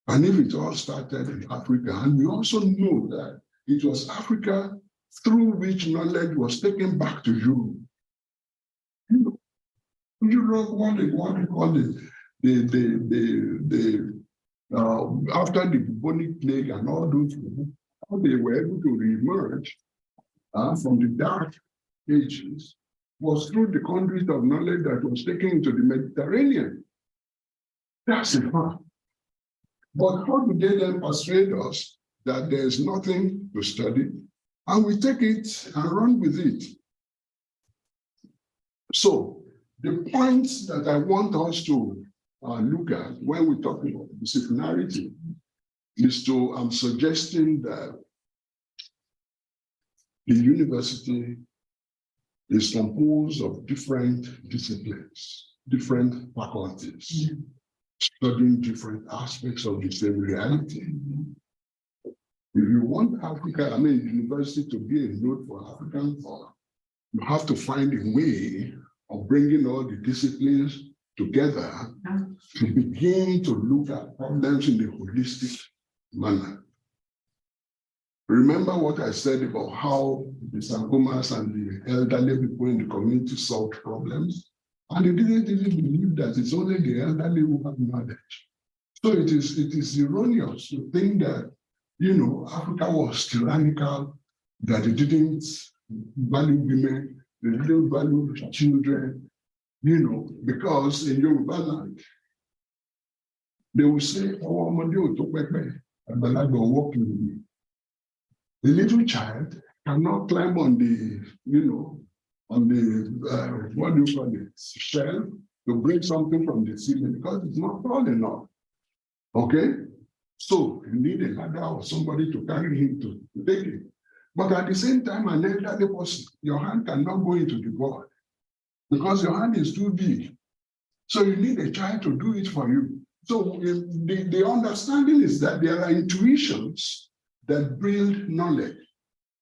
And if it all started in Africa, and we also know that it was Africa through which knowledge was taken back to Europe. Europe, what they call it, after the bubonic plague and all those things, how they were able to reemerge from the dark ages was through the conduit of knowledge that was taken into the Mediterranean. That's a fact. But how do they then persuade us that there's nothing to study? And we take it and run with it. So the points that I want us to look at when we talk about disciplinarity is I'm suggesting that the university is composed of different disciplines, different faculties, studying different aspects of the same reality. If you want Africa, university to be a node for African thought, you have to find a way of bringing all the disciplines together to begin to look at problems in a holistic manner. Remember what I said about how the Sangomas and the elderly people in the community solved problems? And they didn't even believe that it's only the elderly who have knowledge. So it is erroneous to think that, Africa was tyrannical, that it didn't value women, they didn't value children, because in Yoruba land, they will say, oh, walking. The little child cannot climb on the, what do you call it, shelf to bring something from the ceiling because it's not tall enough. Okay? So you need a ladder or somebody to carry him to take it. But at the same time, an elderly person, your hand cannot go into the board because your hand is too big. So you need a child to do it for you. So the understanding is that there are intuitions that build knowledge.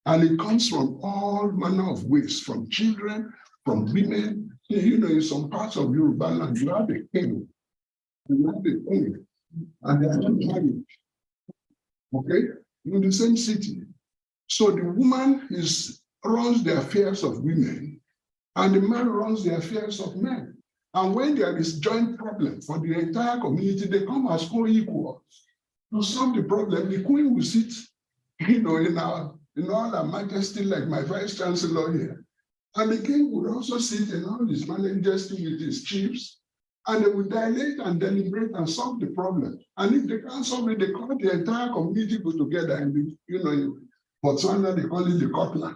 And it comes from all manner of ways, from children, from women. In some parts of Yoruba land, you have a king, you have a queen, and they are not married. Okay? In the same city. So the woman runs the affairs of women, and the man runs the affairs of men. And when there is joint problem for the entire community, they come as co-equals. To solve the problem, the queen will sit, in all her majesty, like my vice chancellor here. And the king would also sit in all his majesty with his chiefs, and they would dilate and deliberate and solve the problem. And if they can't solve it, they call the entire community go together and, Botswana, they call it the Kotla.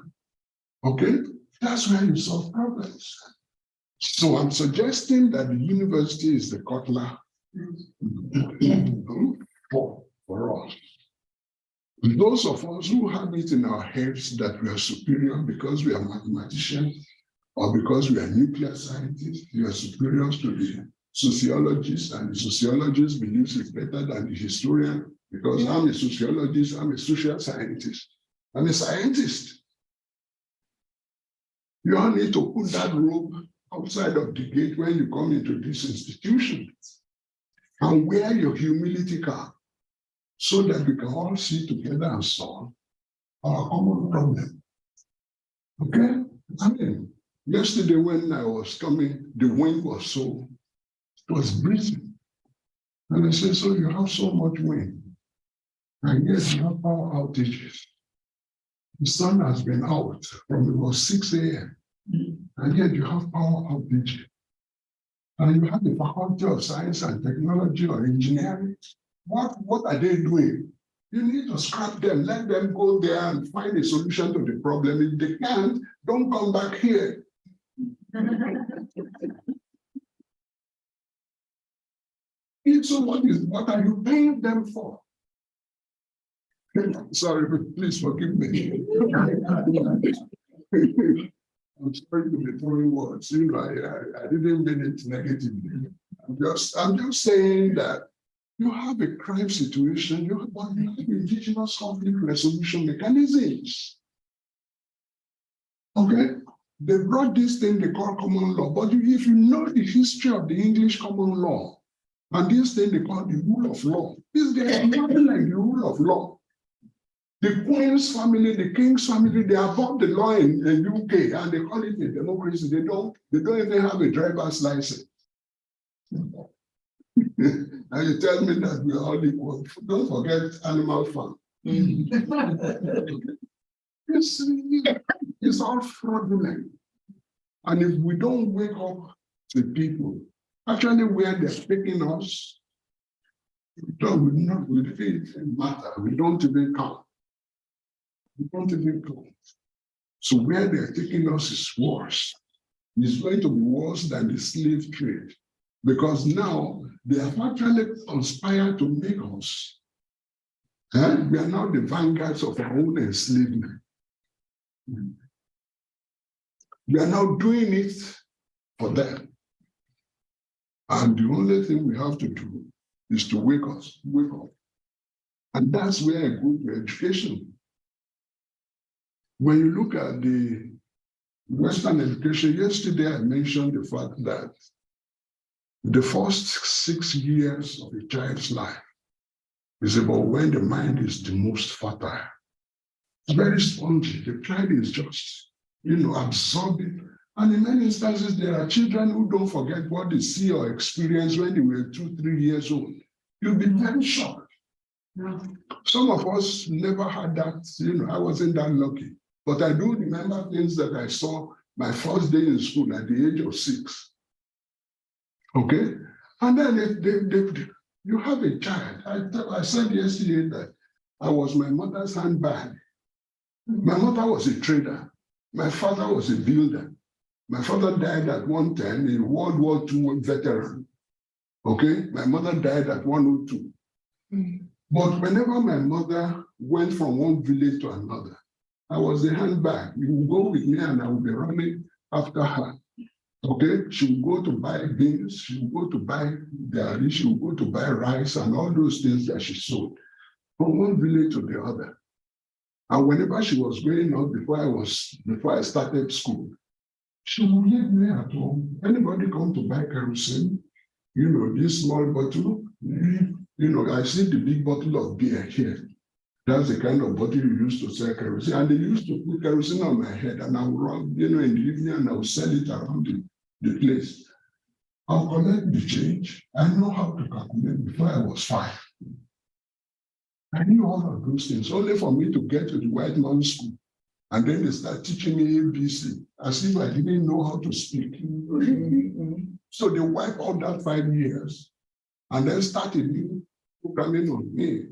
Okay? That's where you solve problems. So I'm suggesting that the university is the Kotla for us. Those of us who have it in our heads that we are superior because we are mathematicians or because we are nuclear scientists, we are superior to the sociologists, and the sociologist believes it's better than the historian because I'm a sociologist, I'm a social scientist, I'm a scientist. You all need to put that robe outside of the gate when you come into this institution and wear your humility cap so that we can all sit together and solve our common problem. Okay? Yesterday when I was coming, the wind was it was breezing. And I said, so you have so much wind. And yes, you have power outages. The sun has been out from about 6 a.m. And yet you have power outages. And you have the Faculty of Science and Technology or Engineering. What are they doing? You need to scrap them, let them go there and find a solution to the problem. If they can't, don't come back here. So what are you paying them for? Sorry, please forgive me. I'm sorry to be throwing words. I didn't mean it negatively. I'm just saying that you have a crime situation, you have indigenous conflict resolution mechanisms. Okay? They brought this thing they call common law, but if you know the history of the English common law, and this thing they call the rule of law, there's nothing like the rule of law. The Queen's family, the King's family, they above the law in UK, and they call it a democracy. They don't even have a driver's license. And you tell me that we are all equal. Don't forget Animal Farm. It's all fraudulent. And if we don't wake up to people, actually where they're taking us, we didn't matter. We don't even count. We don't even count. So where they're taking us is worse. It's going to be worse than the slave trade. Because now they have actually conspired to make us. We are now the vanguards of our own enslavement. We are now doing it for them. And the only thing we have to do is to wake up. And that's where I go to education. When you look at the Western education, yesterday I mentioned the fact that the first 6 years of a child's life is about when the mind is the most fertile. It's very spongy. The child is just, absorbing. And in many instances, there are children who don't forget what they see or experience when they were 2, 3 years old. You'll be very shocked. Yeah. Some of us never had that, I wasn't that lucky. But I do remember things that I saw my first day in school at the age of 6. Okay? And then you have a child. I said yesterday that I was my mother's handbag. My mother was a trader. My father was a builder. My father died at 110, a World War II veteran. Okay? My mother died at 102. But whenever my mother went from one village to another, I was the handbag. You would go with me and I would be running after her. Okay? She would go to buy beans, she would go to buy dairy, she would go to buy rice and all those things that she sold from one village to the other. And whenever she was going out before I started school, she would leave me at home. Anybody come to buy kerosene? This small bottle, I see the big bottle of beer here. That's the kind of bottle you used to sell kerosene. And they used to put kerosene on my head and I would run, in the evening and I would sell it around the place. I'll collect the change. I know how to calculate before I was 5. I knew all of those things, only for me to get to the white man's school. And then they start teaching me ABC, as if I didn't know how to speak. So they wipe out that 5 years and then start a new programming on me.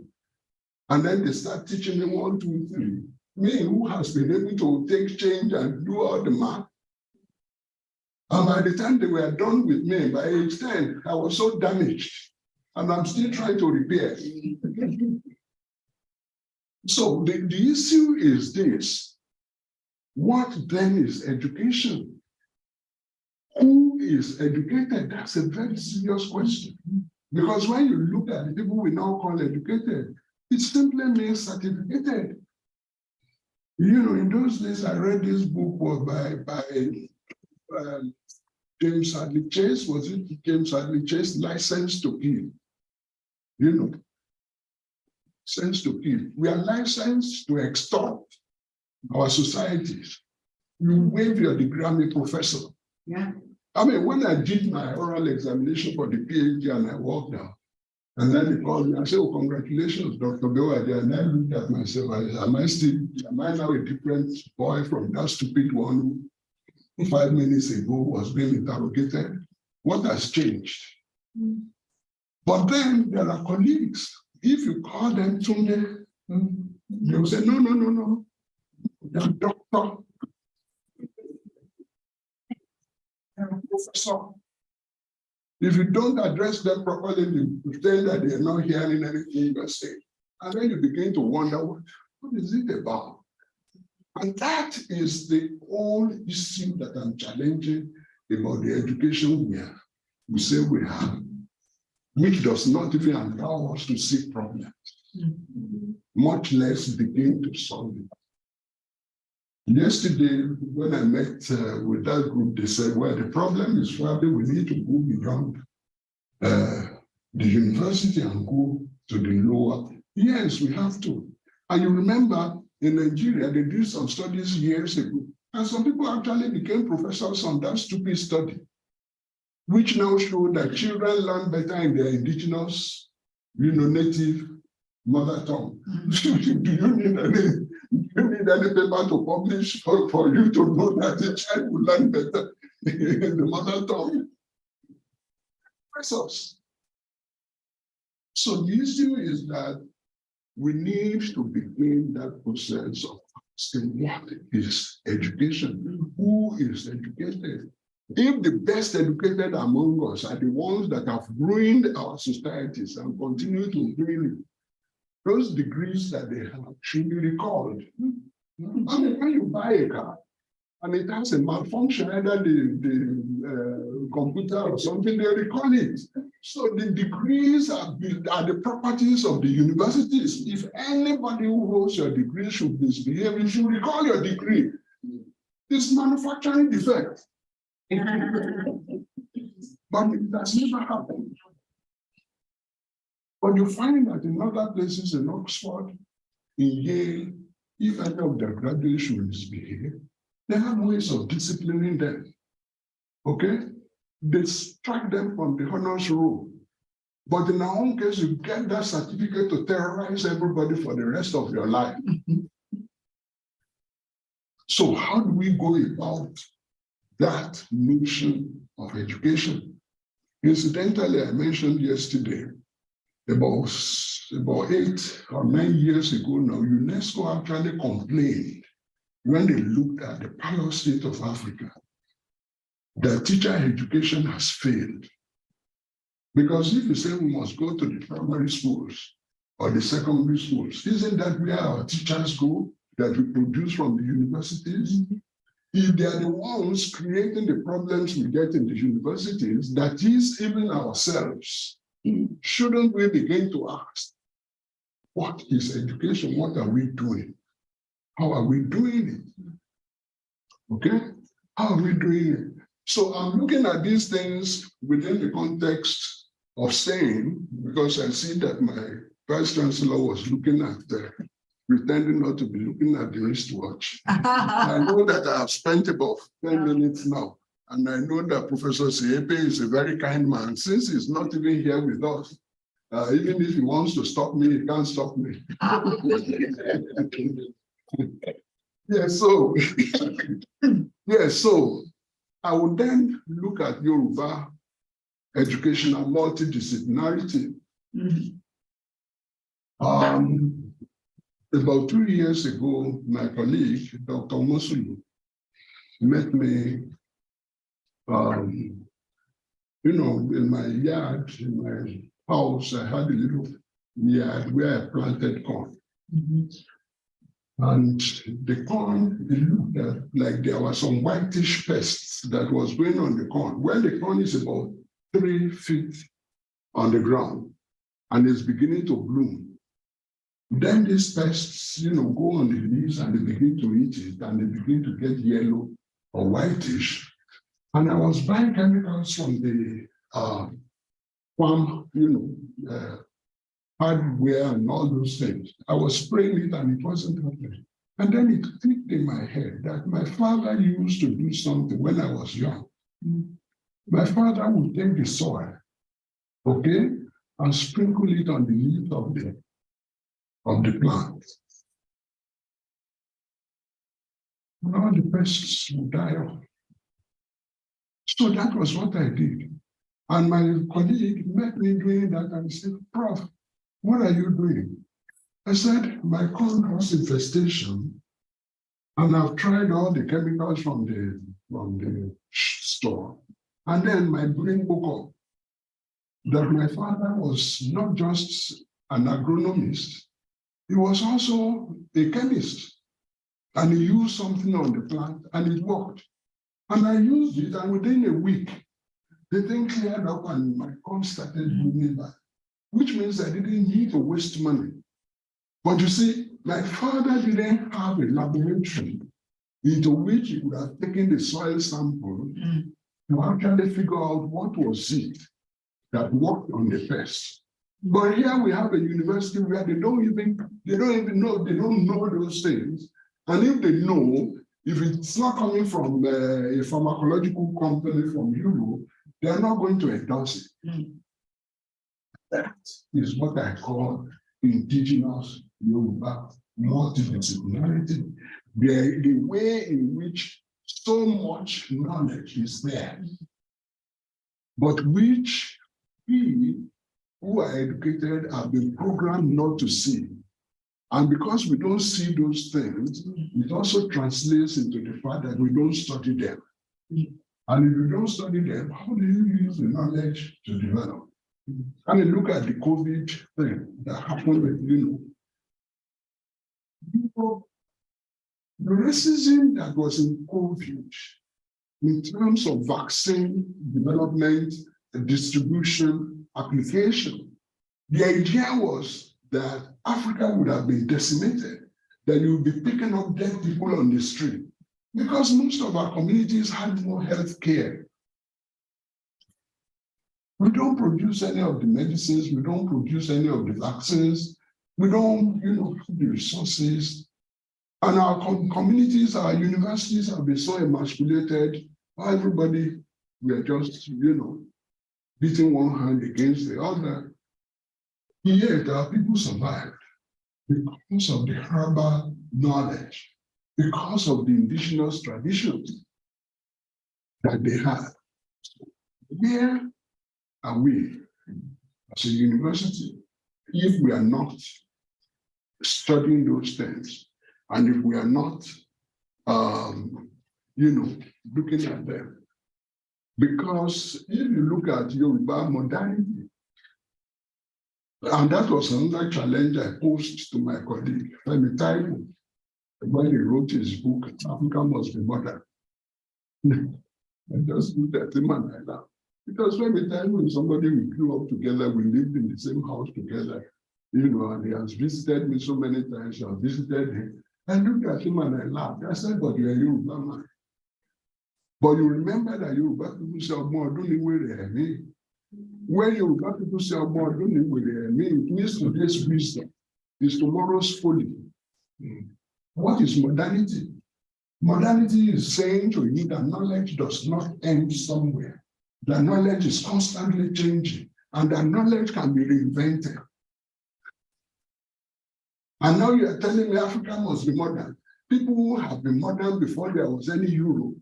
And then they start teaching me 1, 2, 3. Me, who has been able to take change and do all the math. And by the time they were done with me, by age 10, I was so damaged. And I'm still trying to repair. So the issue is this. What then is education? Who is educated? That's a very serious question. Because when you look at the people we now call educated, it simply means certificated. In those days, I read this book by James Hadley Chase. Was it James Hadley Chase? License to Kill. Sense to kill. We are licensed to extort our societies. You wave your degree, I'm a professor. Yeah. I mean, when I did my oral examination for the PhD and I walked out, and then they called me and said, "Oh, congratulations, Dr. Bewade." And I looked at myself, am I now a different boy from that stupid one who 5 minutes ago was being interrogated? What has changed? But then there are colleagues. If you call them Tunde, they will say, no. They're doctor. They're a professor. If you don't address them properly, you pretend that they're not hearing anything you're saying. And then you begin to wonder, what is it about? And that is the whole issue that I'm challenging about the education we say we have, which does not even allow us to see problems, much less begin to solve it. Yesterday, when I met with that group, they said, well, the problem is probably we need to go beyond the university and go to the lower. Yes, we have to. And you remember in Nigeria, they did some studies years ago, and some people actually became professors on that stupid study, which now show that children learn better in their indigenous, native mother tongue. Do you need any paper to publish for you to know that a child will learn better in the mother tongue? Professors. So the issue is that we need to begin that process of asking what is education? Who is educated? If the best educated among us are the ones that have ruined our societies and continue to ruin it, those degrees that they have should be recalled. I mean, when you buy a car and it has a malfunction, either the computer or something, they recall it. So the degrees are the properties of the universities. If anybody who holds your degree should misbehave, you should recall your degree. It's manufacturing defect. But it has never happened. But you find that in other places, in Oxford, in Yale, if any of their graduates should misbehave, they have ways of disciplining them. Okay? They strike them from the honors roll. But in our own case, you get that certificate to terrorize everybody for the rest of your life. So how do we go about that notion of education? Incidentally, I mentioned yesterday, about 8 or 9 years ago now, UNESCO actually complained when they looked at the parallel state of Africa, that teacher education has failed. Because if you say we must go to the primary schools or the secondary schools, isn't that where our teachers go that we produce from the universities? If they are the ones creating the problems we get in the universities, that is even ourselves, shouldn't we begin to ask, what is education? What are we doing? How are we doing it? Okay? How are we doing it? So I'm looking at these things within the context of saying, because I see that my Vice Chancellor was looking at, pretending not to be looking at the wristwatch. I know that I have spent about 10 minutes now, and I know that Professor Siepe is a very kind man. Since he's not even here with us, even if he wants to stop me, he can't stop me. Yeah, so, yeah, so I would then look at Yoruba educational multidisciplinarity. About 2 years ago, my colleague, Dr. Mosulu, met me, in my yard, in my house. I had a little yard where I planted corn. And the corn, it looked like there were some whitish pests that was going on the corn. When the corn is about 3 feet on the ground and is beginning to bloom, then these pests, go on the leaves and they begin to eat it and they begin to get yellow or whitish. And I was buying chemicals from the farm, hardware and all those things. I was spraying it and it wasn't happening. And then it clicked in my head that my father used to do something when I was young. My father would take the soil, okay, and sprinkle it on the leaves of the plant. And all the pests would die off. So that was what I did. And my colleague met me doing that and said, Prof, what are you doing? I said, my corn has infestation, and I've tried all the chemicals from the store. And then my brain woke up that my father was not just an agronomist, he was also a chemist. And he used something on the plant and it worked. And I used it, and within a week, the thing cleared up and my corn started blooming back, which means I didn't need to waste money. But you see, my father didn't have a laboratory into which he would have taken the soil sample to actually figure out what was it that worked on the pest. But here we have a university where they don't know those things. And if they know, if it's not coming from a pharmacological company from Europe, they're not going to endorse it. That is what I call indigenous Yoruba multidisciplinarity. The way in which so much knowledge is there, but which we who are educated have been programmed not to see. And because we don't see those things, it also translates into the fact that we don't study them. And if you don't study them, how do you use the knowledge to develop? I mean, look at the COVID thing that happened with, The racism that was in COVID in terms of vaccine development, distribution, application, the idea was that Africa would have been decimated, that you would be picking up dead people on the street, because most of our communities had no health care. We don't produce any of the medicines, we don't produce any of the vaccines, we don't, have the resources. And our communities, our universities have been so emasculated. Everybody, we are just, beating one hand against the other. Yet our people survived because of the herbal knowledge, because of the indigenous traditions that they had. Where are we as a university if we are not studying those things, and if we are not, looking at them? Because if you look at Yoruba modernity, and that was another challenge I posed to my colleague, Femi Taiwo, when he wrote his book, Africa Must Be Modern. I just looked at him and I laughed. Because Femi Taiwo is somebody we grew up together, we lived in the same house together, and he has visited me so many times, I visited him. I looked at him and I laughed. I said, but you're a Yoruba man. But you remember that Yoruba people say, when Yoruba people say, it means today's wisdom is tomorrow's folly. What is modernity? Modernity is saying to you that knowledge does not end somewhere. That knowledge is constantly changing, and that knowledge can be reinvented. And now you are telling me Africa must be modern. People who have been modern before there was any Europe.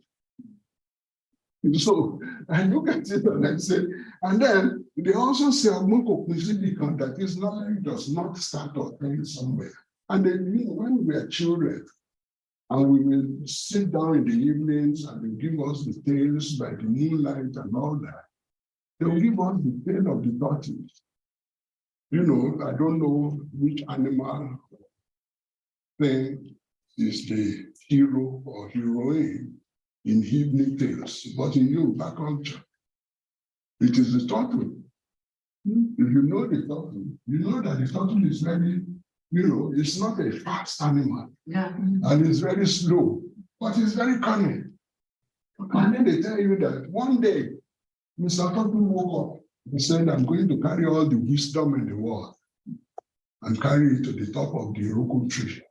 So I look at it and I say, and then they also say that this knowledge does not start or end somewhere. And then when we are children, and we will sit down in the evenings and they give us the tales by the moonlight and all that. They will give us the tale of the tortoise. I don't know which animal thing is the hero or heroine in evening tales, but in Yoruba culture, it is the turtle. If you know the turtle, you know that the turtle is very, it's not a fast animal. Yeah. And it's very slow, but it's very cunning. And then they tell you that one day, Mr. Turtle woke up. He said, I'm going to carry all the wisdom in the world and carry it to the top of the Iroko tree.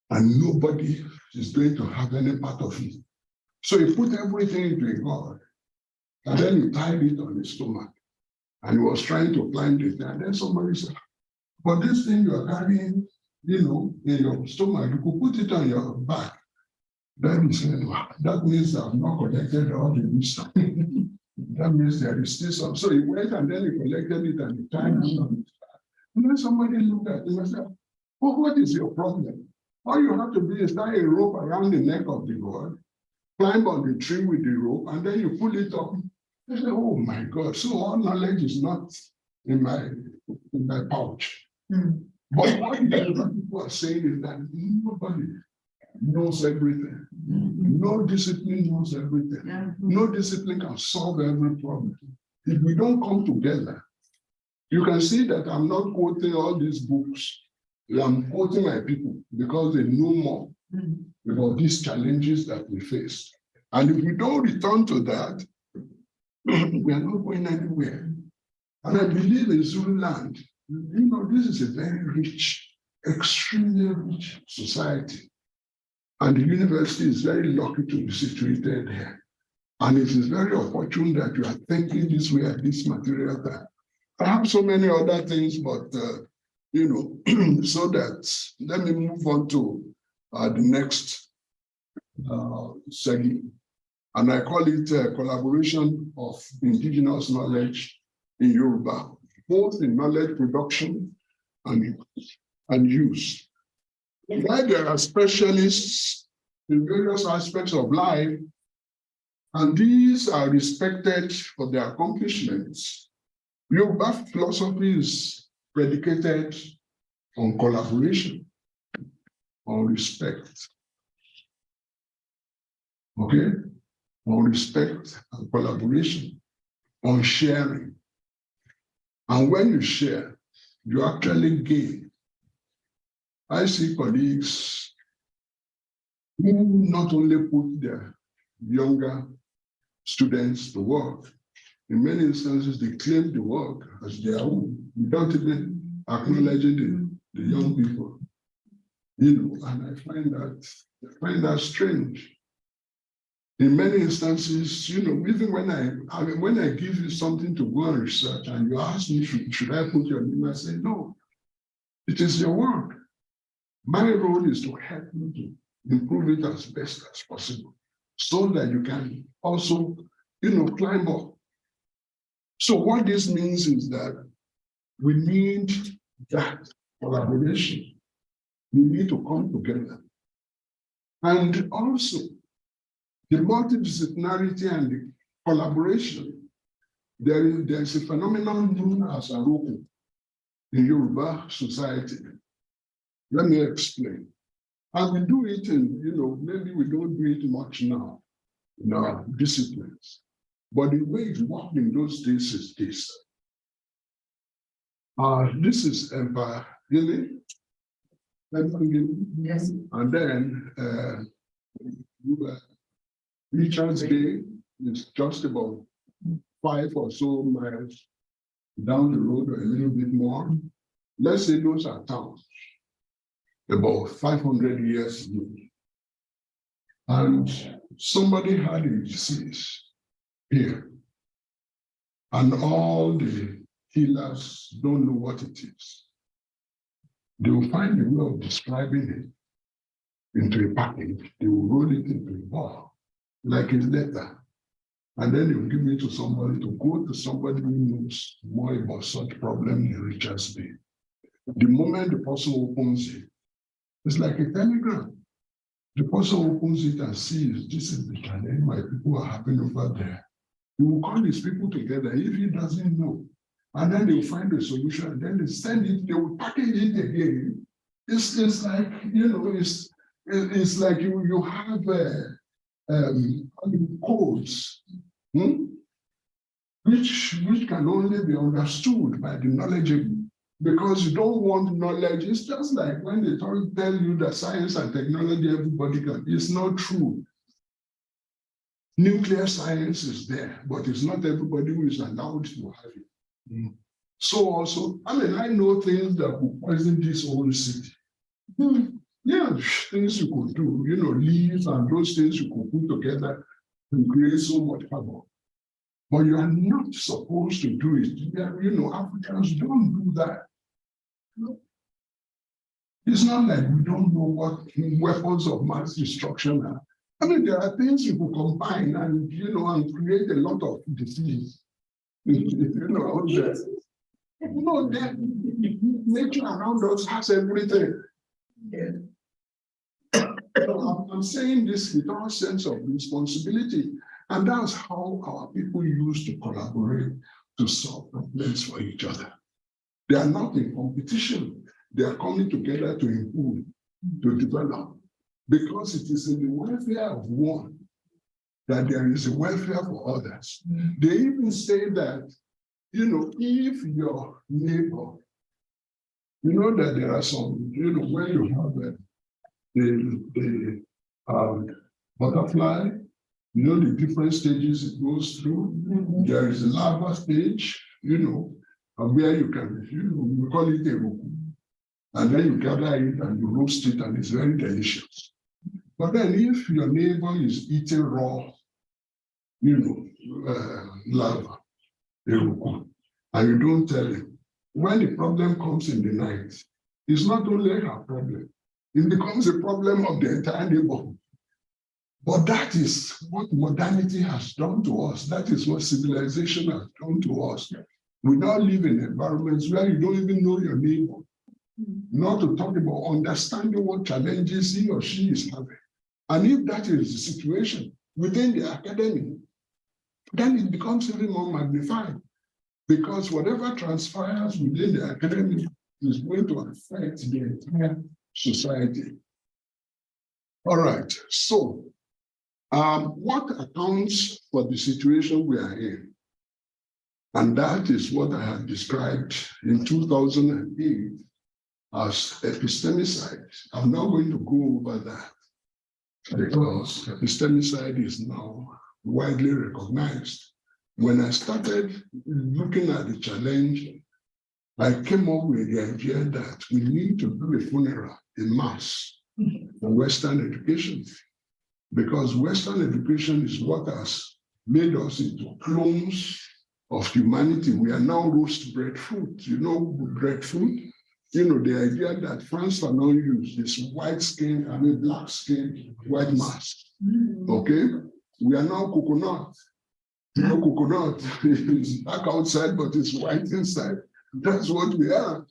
And nobody is going to have any part of it. So he put everything into a gourd, and then he tied it on his stomach. And he was trying to climb it. And then somebody said, but this thing you are carrying, in your stomach, you could put it on your back. Then he said, well, that means I've not collected all the wisdom. That means there is still some. So he went and then he collected it and he tied it on his back. And then somebody looked at him and said, well, what is your problem? All you have to do is tie a rope around the neck of the gourd, climb on the tree with the rope, and then you pull it up. I said, oh my God, so all knowledge is not in my pouch. But what the other people are saying is that nobody knows everything. No discipline knows everything. No discipline can solve every problem. If we don't come together, you can see that I'm not quoting all these books. I'm quoting my people because they know more about these challenges that we face. And if we don't return to that, we are not going anywhere. And I believe in Zululand, this is a very rich, extremely rich society. And the university is very lucky to be situated here. And it is very opportune that you are thinking this way at this material time. I have so many other things, but, so that, let me move on to the next segment. And I call it collaboration of indigenous knowledge in Yoruba, both in knowledge production and use. While there are specialists in various aspects of life, and these are respected for their accomplishments, Yoruba philosophy is predicated on collaboration, on respect. okay, on respect and collaboration, on sharing. And when you share, you actually gain. I see colleagues who not only put their younger students to work, in many instances, they claim the work as their own without even acknowledging the young people. You know, and I find that strange. In many instances, you know, even when I give you something to go and research and you ask me, should I put your name? I say, no, it is your work. My role is to help you to improve it as best as possible so that you can also, you know, climb up. So what this means is that we need that collaboration. We need to come together. And also, the multidisciplinarity and the collaboration, there's a phenomenon known as Aroko in Yoruba society. Let me explain. And we do it in, you know, maybe we don't do it much now in our disciplines. But the way it worked in those days is this. This is Empire Guinea. Yes. And then Richards Bay is just about 5 or so miles down the road, or a little bit more. Let's say those are towns, about 500 years old. And somebody had a disease here, and all the healers don't know what it is. They will find a way of describing it into a package. They will roll it into a ball, like a letter. And then they will give it to somebody to go to somebody who knows more about such problem in Richards Bay. The moment the person opens it, it's like a telegram. The person opens it and sees, this is the challenge my people are having over there. He will call his people together if he doesn't know. And then they will find a solution, and then they send it, they will package it again. It's like, you know, it's like you have codes, which can only be understood by the knowledgeable, because you don't want knowledge. It's just like when they tell you that science and technology, everybody can. It's not true. Nuclear science is there, but it's not everybody who is allowed to have it. So also, I mean, I know things that will poison this whole city. Yeah, things you could do, you know, leaves and those things you could put together and create so much havoc. But you are not supposed to do it. You know, Africans don't do that. It's not like we don't know what weapons of mass destruction are. I mean, there are things you could combine and, you know, and create a lot of disease. You know, nature around us has everything. Yeah. So I'm saying this with all sense of responsibility. And that's how our people used to collaborate to solve problems for each other. They are not in competition. They are coming together to improve, to develop. Because it is in the welfare of one that there is a welfare for others. They even say that, you know, if your neighbor, you know that there are some, you know, when you have the butterfly, you know, the different stages it goes through. There is a larva stage, you know, where you can, you know, we call it a roku. And then you gather it and you roast it, and it's very delicious. But then if your neighbor is eating raw, you know, larva, a roku, and you don't tell him, when the problem comes in the night, it's not only her problem, it becomes a problem of the entire neighborhood. But that is what modernity has done to us. That is what civilization has done to us. We now live in environments where you don't even know your neighbor. Not to talk about understanding what challenges he or she is having. And if that is the situation within the academy, then it becomes even more magnified. Because whatever transpires within the academy is going to affect the entire society. All right, so What accounts for the situation we are in? And that is what I have described in 2008 as epistemicide. I'm not going to go over that because epistemicide is now widely recognized. When I started looking at the challenge, I came up with the idea that we need to do a funeral in mass for Western education, because Western education is what has made us into clones of humanity. We are now roast breadfruit. You know breadfruit? You know, the idea that Frantz Fanon used this white skin, black skin, white mask. Okay? We are now coconut. You know, coconut is black outside, but it's white inside. That's what we are.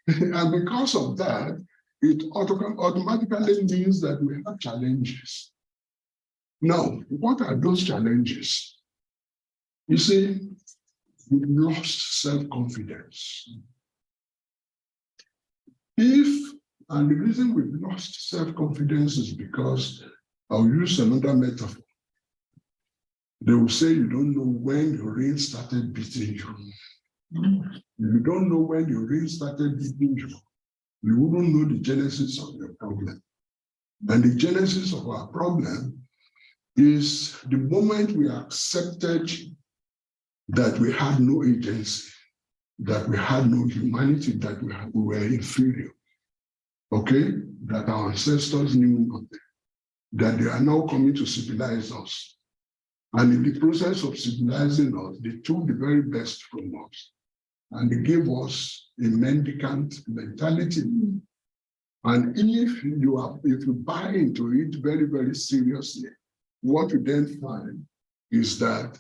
And because of that, it automatically means that we have challenges. Now, what are those challenges? You see, we've lost self-confidence. And the reason we've lost self-confidence is because I'll use another metaphor. They will say you don't know when the rain started beating you. You don't know when the rain started beating you. You wouldn't know the genesis of your problem. And the genesis of our problem is the moment we accepted that we had no agency, that we had no humanity, that we were inferior, okay? That our ancestors knew nothing, that they are now coming to civilize us. And in the process of civilizing us, they took the very best from us, and they gave us a mendicant mentality. And if you buy into it very, very seriously, what you then find is that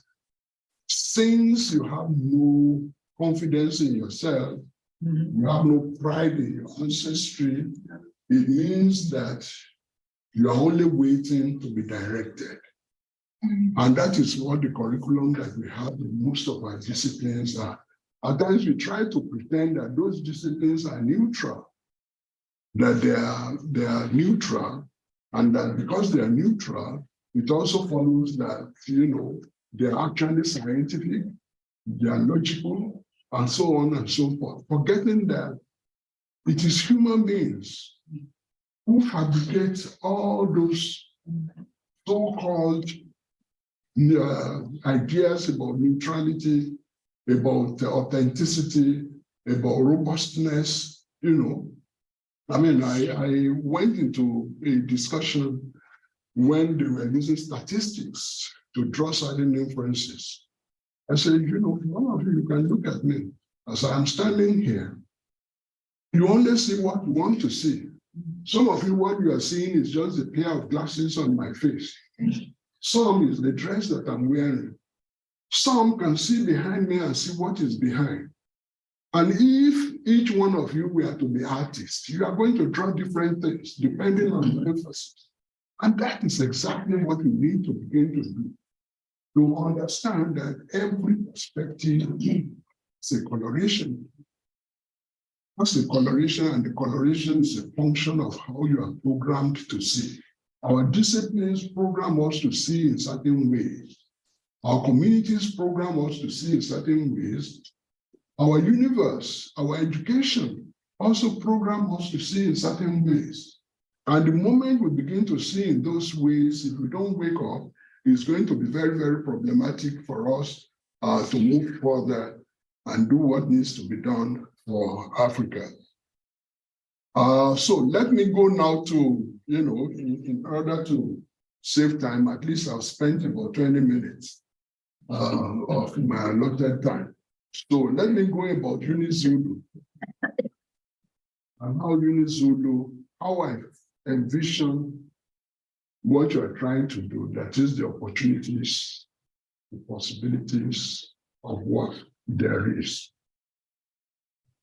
since you have no confidence in yourself, you have no pride in your ancestry, it means that you are only waiting to be directed. And that is what the curriculum that we have in most of our disciplines are. At times we try to pretend that those disciplines are neutral, that they are neutral, and that because they are neutral, it also follows that, you know, they are actually scientific, they are logical, and so on and so forth, forgetting that it is human beings who fabricate all those so-called ideas about neutrality, about authenticity, about robustness, you know. I mean, I went into a discussion when they were using statistics to draw certain inferences. I said, you know, one of you can look at me as I'm standing here. You only see what you want to see. Some of you, what you are seeing is just a pair of glasses on my face. Some is the dress that I'm wearing. Some can see behind me and see what is behind. And if each one of you were to be artists, you are going to draw different things depending on the emphasis. And that is exactly what we need to begin to do, to understand that every perspective is a coloration. That's a coloration, and the coloration is a function of how you are programmed to see. Our disciplines program us to see in certain ways. Our communities program us to see in certain ways. Our universe, our education also program us to see in certain ways. And the moment we begin to see in those ways, if we don't wake up, it's going to be very, very problematic for us to move further and do what needs to be done for Africa. So let me go now to, you know, in order to save time, at least I've spent about 20 minutes of my allotted time. So let me go about UniZulu. And how UniZulu, how I envision what you're trying to do, that is the opportunities, the possibilities of what there is.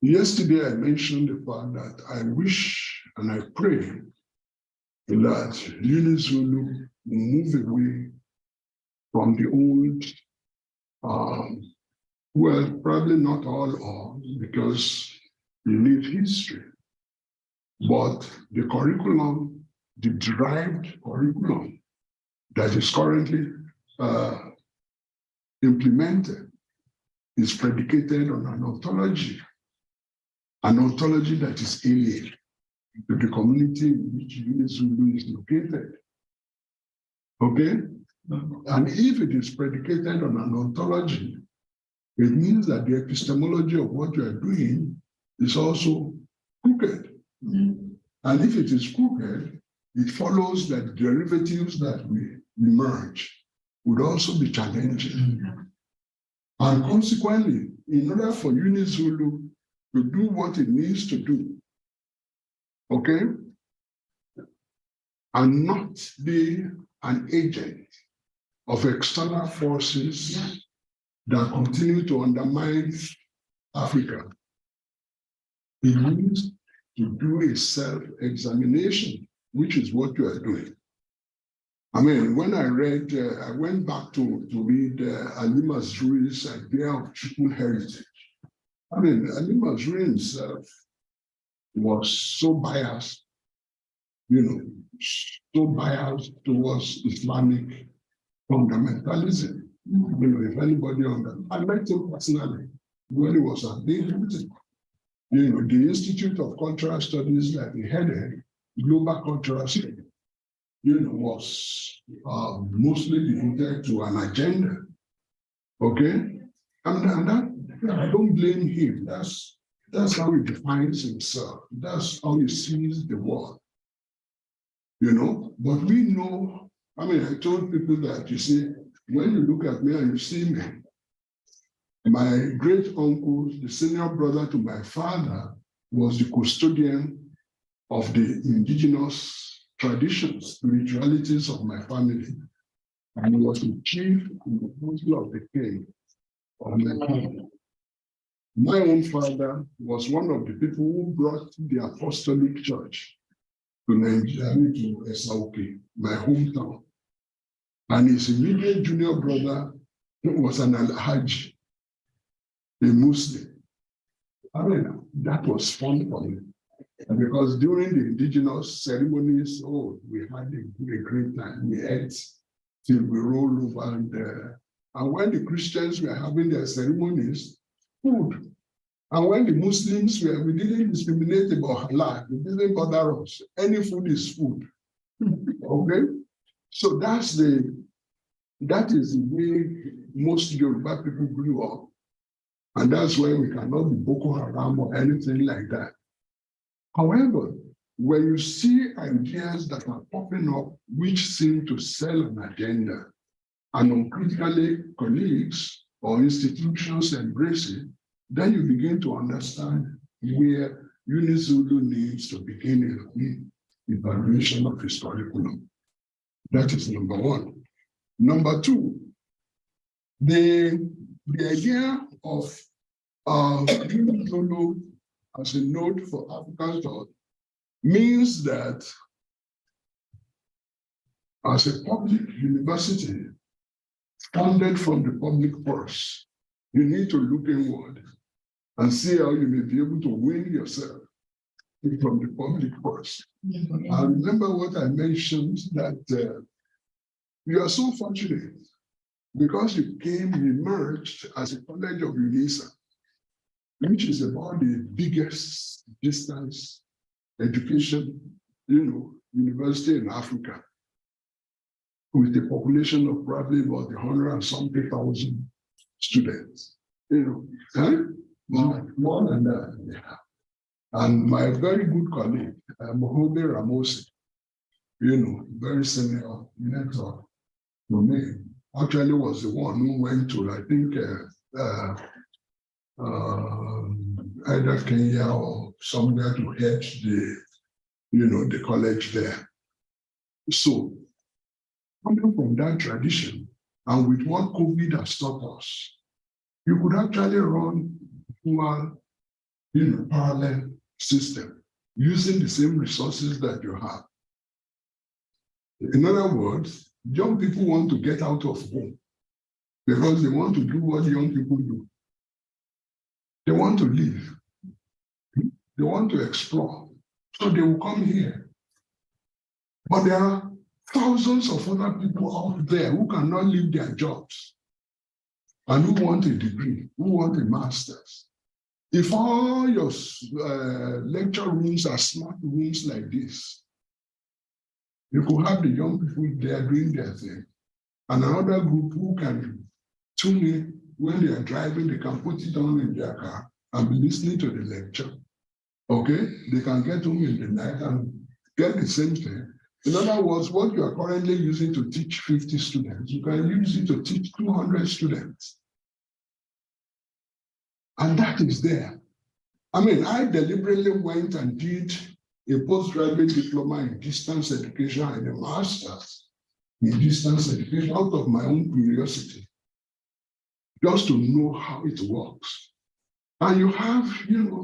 Yesterday, I mentioned the fact that I wish and I pray that UniZulu will move away from the old, well, probably not all, because you need history, but the curriculum, the derived curriculum that is currently implemented is predicated on an ontology that is alien to the community in which Zulu is located. Okay? And if it is predicated on an ontology, it means that the epistemology of what you are doing is also crooked. And if it is crooked, it follows that derivatives that we emerge would also be challenging. And consequently, in order for UniZulu to do what it needs to do, okay, and not be an agent of external forces that continue to undermine Africa, it needs to do a self-examination, which is what you are doing. I mean, when I read, I went back to read Ali Mazrui's idea of triple heritage. I mean, Ali Mazrui himself was so biased, so biased towards Islamic fundamentalism. If anybody I met him personally when he was at Binghamton. The Institute of Cultural Studies that he headed, Global Cultural Studies, was mostly devoted to an agenda. Okay? And that, I don't blame him. That's how he defines himself. That's how he sees the world. But we know, I mean, I told people that, you see, when you look at me and you see me, my great uncle, the senior brother to my father, was the custodian of the indigenous traditions, spiritualities of my family. And he was the chief in the council of the king of my family. My own father was one of the people who brought the apostolic church to Nigeria, to Esauke, my hometown. And his immediate junior brother was an Alhaji, a Muslim. I mean, that was fun for me. Because during the indigenous ceremonies, we had a great time. We ate till we rolled over. And when the Christians were having their ceremonies, food. And when the Muslims were, we didn't discriminate about halal. It didn't bother us. Any food is food. Okay? So that is the way most Yoruba people grew up. And that's why we cannot be Boko Haram or anything like that. However, when you see ideas that are popping up which seem to sell an agenda, and uncritically colleagues or institutions embrace it, then you begin to understand where UniZulu needs to begin in evaluation of its curriculum. That is number one. Number two, the idea of UniZulu as a node for African thought means that as a public university funded from the public purse, you need to look inward and see how you may be able to win yourself from the public purse. I remember what I mentioned, that you are so fortunate because you emerged as a college of UNISA, which is about the biggest distance education, university in Africa, with a population of probably about 100 and something thousand students. More than that. Yeah. And my very good colleague, Mohobe Ramosi, very senior mentor to me, actually was the one who went to, I think, either Kenya or somewhere to head the college there. So, coming from that tradition, and with what COVID has taught us, you could actually run parallel system using the same resources that you have. In other words, young people want to get out of home because they want to do what young people do. They want to live. They want to explore. So they will come here. But there are thousands of other people out there who cannot leave their jobs and who want a degree, who want a master's. If all your lecture rooms are smart rooms like this, you could have the young people there doing their thing, and another group who can tune in when they are driving, they can put it on in their car and be listening to the lecture. Okay, they can get home in the night and get the same thing. In other words, what you are currently using to teach 50 students, you can use it to teach 200 students. And that is there. I mean, I deliberately went and did a postgraduate diploma in distance education and a master's in distance education out of my own curiosity, just to know how it works. And you have,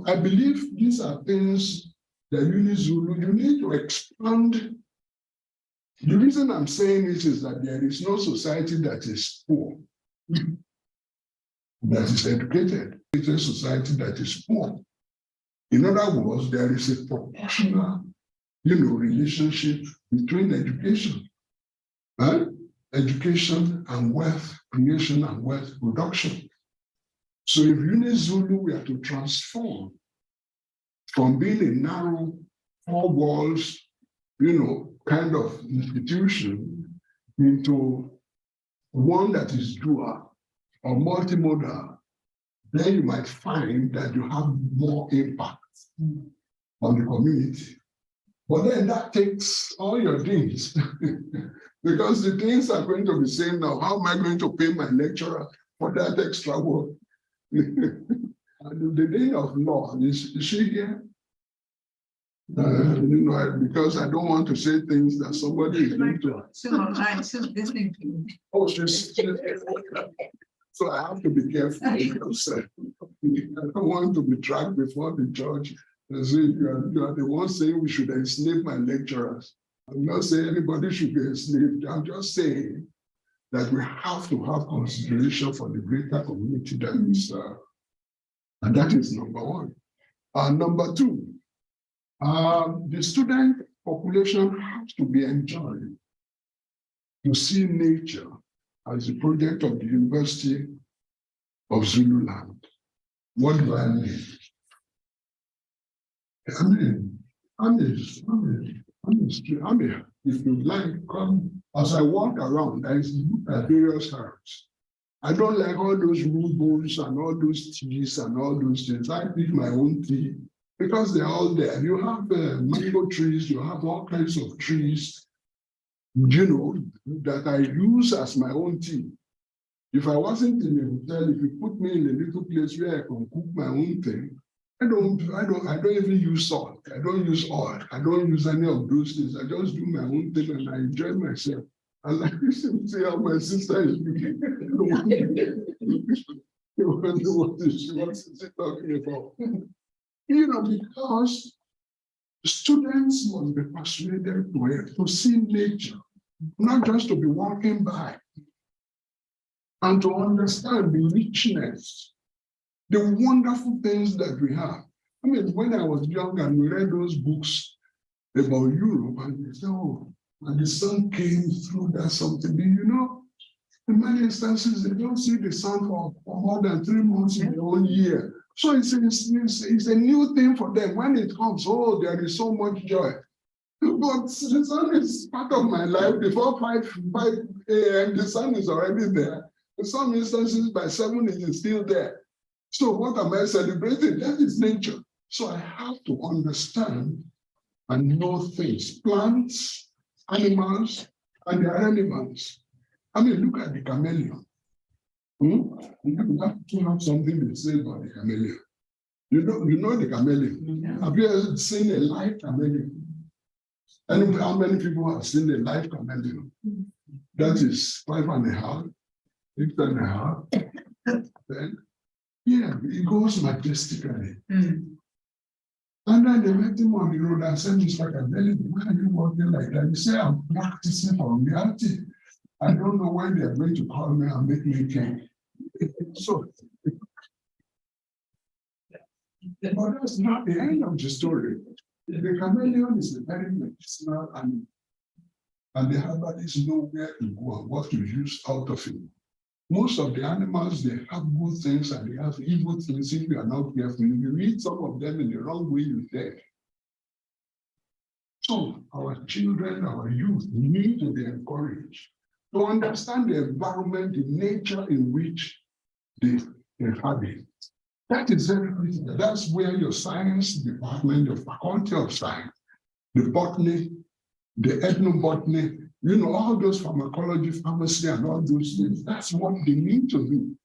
I believe these are things that UniZulu, you need to expand. The reason I'm saying this is that there is no society that is poor, that is educated. It's a society that is poor. In other words, there is a proportional, relationship between education, education and wealth creation and wealth production. So if UniZulu were to transform from being a narrow, four walls, kind of institution into one that is dual or multimodal, then you might find that you have more impact on the community. But then that takes all your things because the things are going to be saying now, how am I going to pay my lecturer for that extra work? And the day of law, is she here? Because I don't want to say things that somebody is going to. She's listening to you. Oh, she's so I have to be careful because I don't want to be dragged before the judge and say you are the one saying we should enslave my lecturers. I'm not saying anybody should be enslaved. I'm just saying that we have to have consideration for the greater community that we serve. And that is number one. Number two, the student population has to be enjoyed to see nature as a project of the University of Zululand. What do I mean? If you like, come as I walk around, I look at various herbs. I don't like all those rhubards and all those teas and all those things. I pick my own tea because they're all there. You have mango trees, you have all kinds of trees, that I use as my own tea. If I wasn't in a hotel, if you put me in a little place where I can cook my own thing, I don't even use salt. I don't use oil. I don't use any of those things. I just do my own thing and I enjoy myself. I like to see how my sister is looking. What is she talking about? Because students must be persuaded to see nature, not just to be walking by, and to understand the richness, the wonderful things that we have. I mean, when I was young and we read those books about Europe, and we said, oh, and the sun came through that something. In many instances, they don't see the sun for more than 3 months in their own year. So it's a new thing for them. When it comes, oh, there is so much joy. But the sun is part of my life. Before 5 a.m., the sun is already there. In some instances, by 7, it is still there. So what am I celebrating? That is nature. So I have to understand and know things, plants, animals, and their animals. I mean, look at the chameleon. You have to have something to say about the chameleon. You know the chameleon. Yeah. Have you ever seen a live chameleon? And how many people have seen a live chameleon? That is 5.5, 6.5. Then, yeah, it goes majestically. And then they met him on the road and said, Mr. Chameleon, why are you walking like that? He said, I'm practicing for reality. I don't know when they're going to call me and make me king. So, but that's not the end of the story. The chameleon is a very medicinal animal. and the herbalists know where to go and what to use out of it. Most of the animals, they have good things and they have evil things if you are not careful. If you eat some of them in the wrong way, you're dead. So our children, our youth need to be encouraged to understand the environment, the nature in which they have it. That is very critical. That's where your science department, your faculty of science, the botany, the ethnobotany, you know, all those pharmacology, pharmacy, and all those things, that's what they need to do.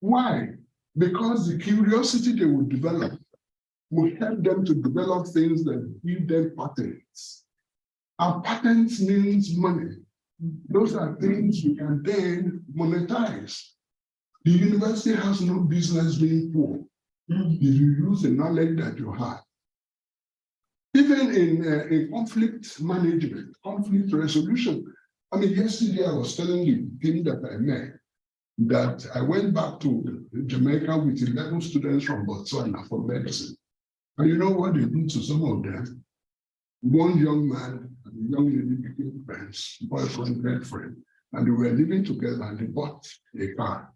Why? Because the curiosity they will develop will help them to develop things that give them patents. And patents means money. Those are things you can then monetize. The university has no business being poor if you use the knowledge that you have. Even in conflict management, conflict resolution. I mean, yesterday I was telling the team that I met that I went back to Jamaica with 11 students from Botswana for medicine. And you know what they did to some of them? One young man and a young lady became friends, boyfriend, girlfriend, and they were living together and they bought a car.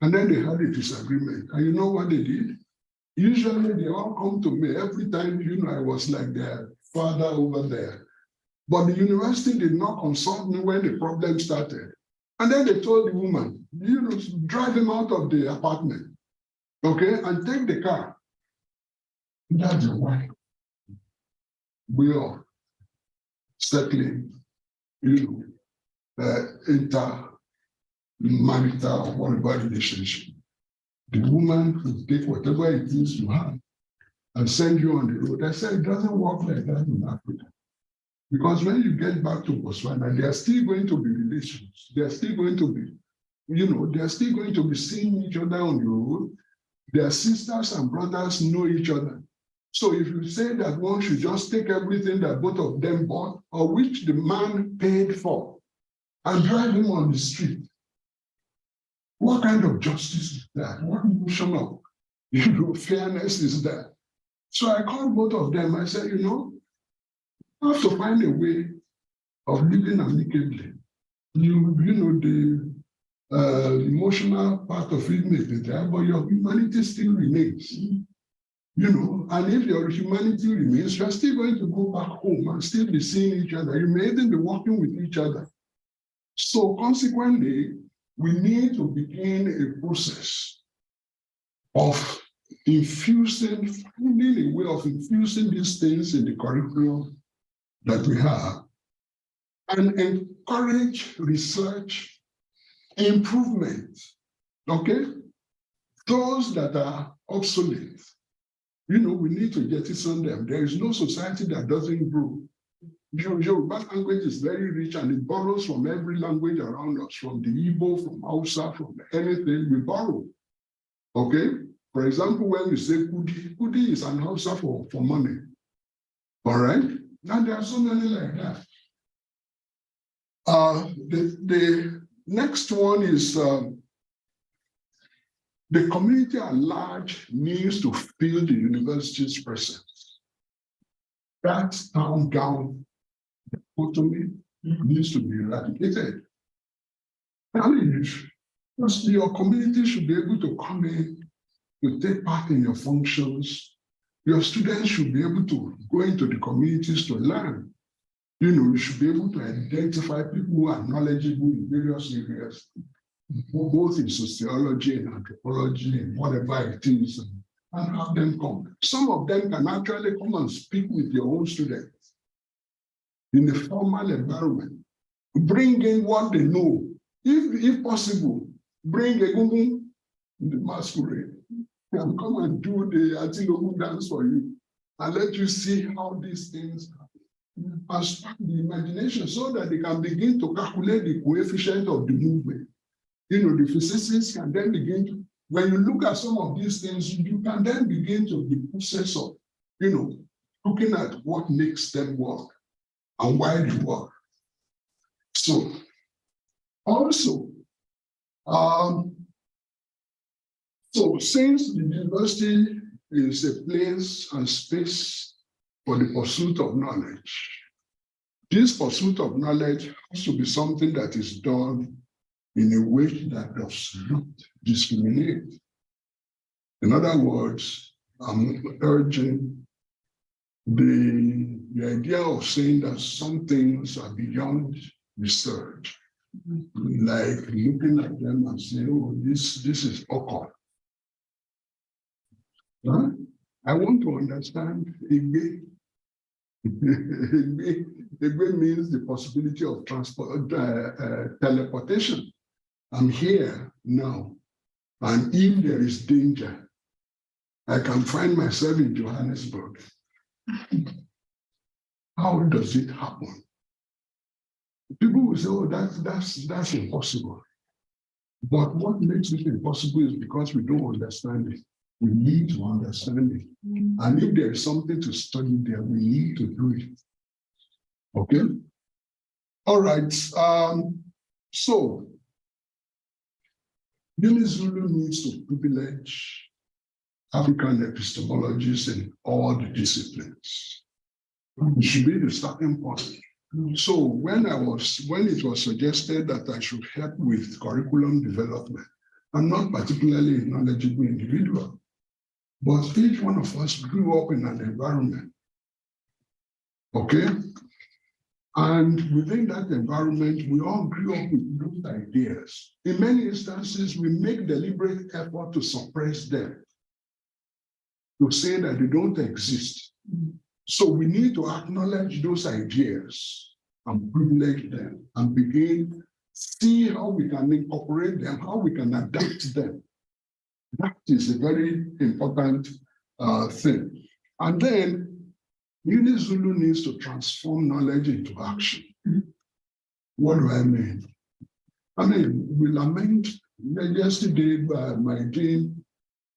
And then they had a disagreement. And you know what they did? Usually they all come to me every time, you know, I was like their father over there. But the university did not consult me when the problem started. And then they told the woman, you know, drive him out of the apartment, okay, and take the car. That's why we are settling, you know, intermarital or whatever relationship. The woman will take whatever it is you have and send you on the road. I said it doesn't work like that in Africa. Because when you get back to Botswana, there are still going to be relations. They are still going to be, you know, they are still going to be seeing each other on the road. Their sisters and brothers know each other. So if you say that one should just take everything that both of them bought or which the man paid for and drive him on the street, what kind of justice is that? What notion of, you know, fairness is that? So I called both of them. I said, you know, you have to find a way of living amicably. You know, the emotional part of it may be there, but your humanity still remains. You know, and if your humanity remains, you're still going to go back home and still be seeing each other. You may even be working with each other. So consequently, we need to begin a process of infusing, finding a way of infusing these things in the curriculum that we have and encourage research improvement, okay? Those that are obsolete, you know, we need to jettison them. There is no society that doesn't grow. Yoruba language is very rich and it borrows from every language around us, from the Igbo, from Hausa, from anything we borrow. Okay? For example, when we say Kudi, Kudi is an Hausa for money. All right? And there are so many like that. The next one is the community at large needs to feel the university's presence. That town-gown dichotomy needs to be eradicated. I mean, your community should be able to come in to take part in your functions. Your students should be able to go into the communities to learn. You know, you should be able to identify people who are knowledgeable in various areas, both in sociology and anthropology and whatever it is, and have them come. Some of them can actually come and speak with your own students in a formal environment. Bring in what they know. If possible, bring a gungun, the masquerade, and come and do the Atilogun dance for you and let you see how these things and spark the imagination so that they can begin to calculate the coefficient of the movement. You know, the physicists can then begin to, when you look at some of these things, you can then begin to the process of, you know, looking at what makes them work and why they work. So, also, so since the university is a place and space for the pursuit of knowledge, this pursuit of knowledge has to be something that is done in a way that does not discriminate. In other words, I'm urging the idea of saying that some things are beyond research, like looking at them and saying, oh, this is occult. Huh? I want to understand Igbe. Igbe means the possibility of transport, teleportation. I'm here now, and if there is danger, I can find myself in Johannesburg. How does it happen? People will say, oh, that's impossible. But what makes it impossible is because we don't understand it. We need to understand it. And if there is something to study there, we need to do it. Okay? All right. So, UniZulu needs to privilege African epistemologies in all the disciplines. It should be the starting point. So when it was suggested that I should help with curriculum development, I'm not particularly a knowledgeable individual, but each one of us grew up in an environment, okay? And within that environment, we all grew up with those ideas. In many instances, we make deliberate effort to suppress them, to say that they don't exist. So we need to acknowledge those ideas and privilege them and begin see how we can incorporate them, how we can adapt them. That is a very important thing. And then UniZulu needs to transform knowledge into action. What do I mean? I mean, we lament yesterday my dean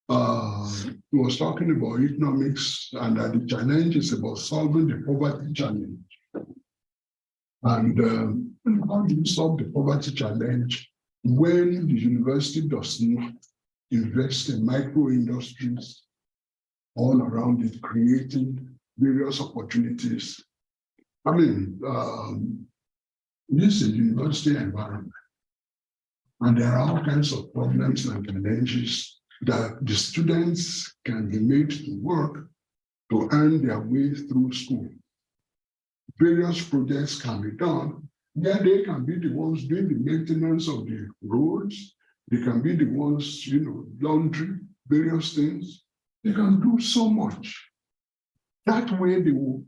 was talking about economics and that the challenge is about solving the poverty challenge. And how do you solve the poverty challenge when the university does not invest in micro industries all around it, creating various opportunities? I mean, this is a university environment, and there are all kinds of problems and challenges that the students can be made to work to earn their way through school. Various projects can be done. Yeah, they can be the ones doing the maintenance of the roads. They can be the ones, laundry, various things. They can do so much. That way they will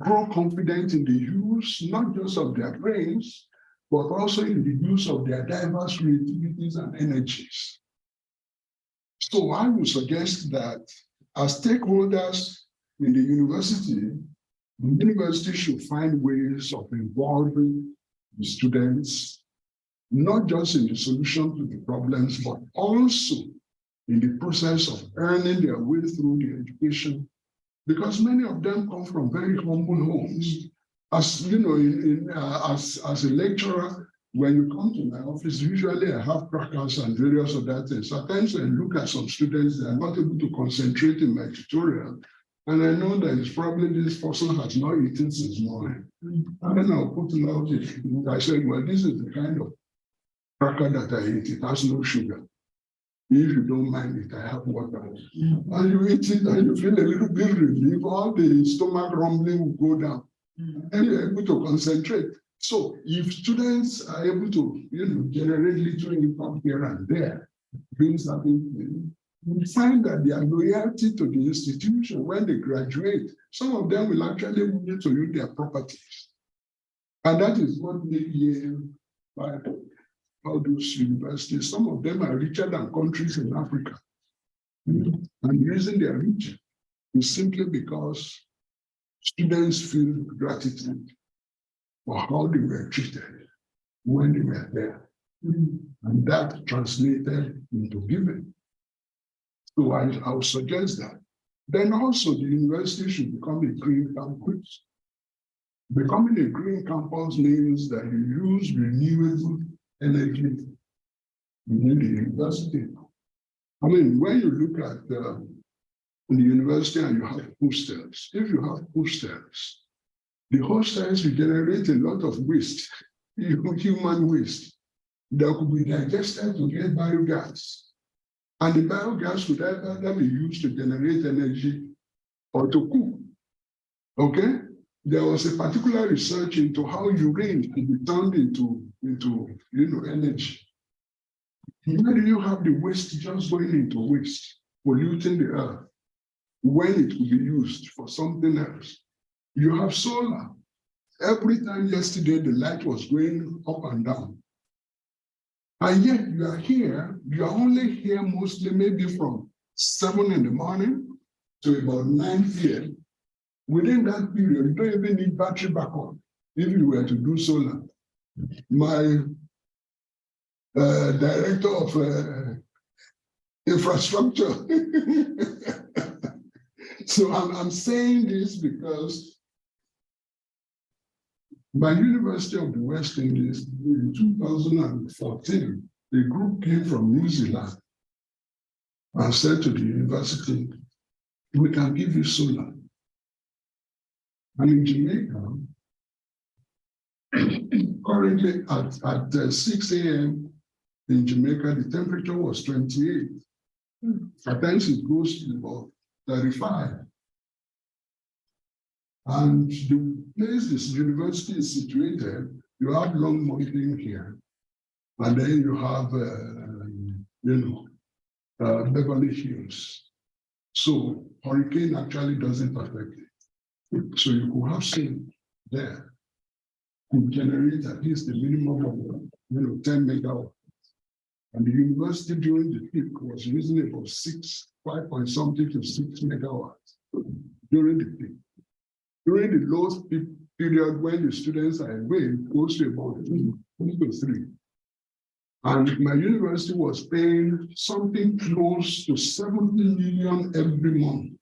grow confident in the use, not just of their brains, but also in the use of their diverse creativities and energies. So I would suggest that as stakeholders in the university should find ways of involving the students, not just in the solution to the problems, but also in the process of earning their way through the education, because many of them come from very humble homes. As you know, as a lecturer, when you come to my office, usually I have crackers and various other things. Sometimes I look at some students, they are not able to concentrate in my tutorial. And I know that it's probably this person has not eaten since morning. And then I'll put it out. I said, well, this is the kind of cracker that I eat. It has no sugar. If you don't mind it, I have water. And you eat it and you feel a little bit relief. All the stomach rumbling will go down. And you're able to concentrate. So if students are able to, generate little income here and there, doing something, we find that their loyalty to the institution when they graduate, some of them will actually need to use their properties. And that is what made Yale, all those universities, some of them are richer than countries in Africa. And the reason they are richer is simply because students feel gratitude for how they were treated when they were there. And that translated into giving. So I would suggest that. Then also the university should become a green campus. Becoming a green campus means that you use renewable energy within the university. I mean, when you look at the university and you have hostels, if you have hostels the host cells will generate a lot of waste, human waste, that could be digested to get biogas. And the biogas could either be used to generate energy or to cook. Okay? There was a particular research into how urine could be turned into energy. Where do you have the waste just going into waste, polluting the earth, when it could be used for something else? You have solar. Every time yesterday, the light was going up and down. And yet you are here, you are only here mostly maybe from 7 in the morning to about 9 p.m. Within that period, you don't even need battery backup if you were to do solar. My director of infrastructure. So I'm saying this because my University of the West Indies in 2014, a group came from New Zealand and said to the university, we can give you solar. And in Jamaica, currently at 6 a.m. in Jamaica, the temperature was 28. At times it goes to about 35. And the place this university is situated, you have Long Mountain here, and then you have, Beverly Hills. So hurricane actually doesn't affect it. So you could have seen there, could generate at least the minimum of 10 megawatts. And the university during the peak was using about 5 point something to 6 megawatts during the peak. During the low period when the students are away, it goes to about 2 to 3. And my university was paying something close to 70 million every month.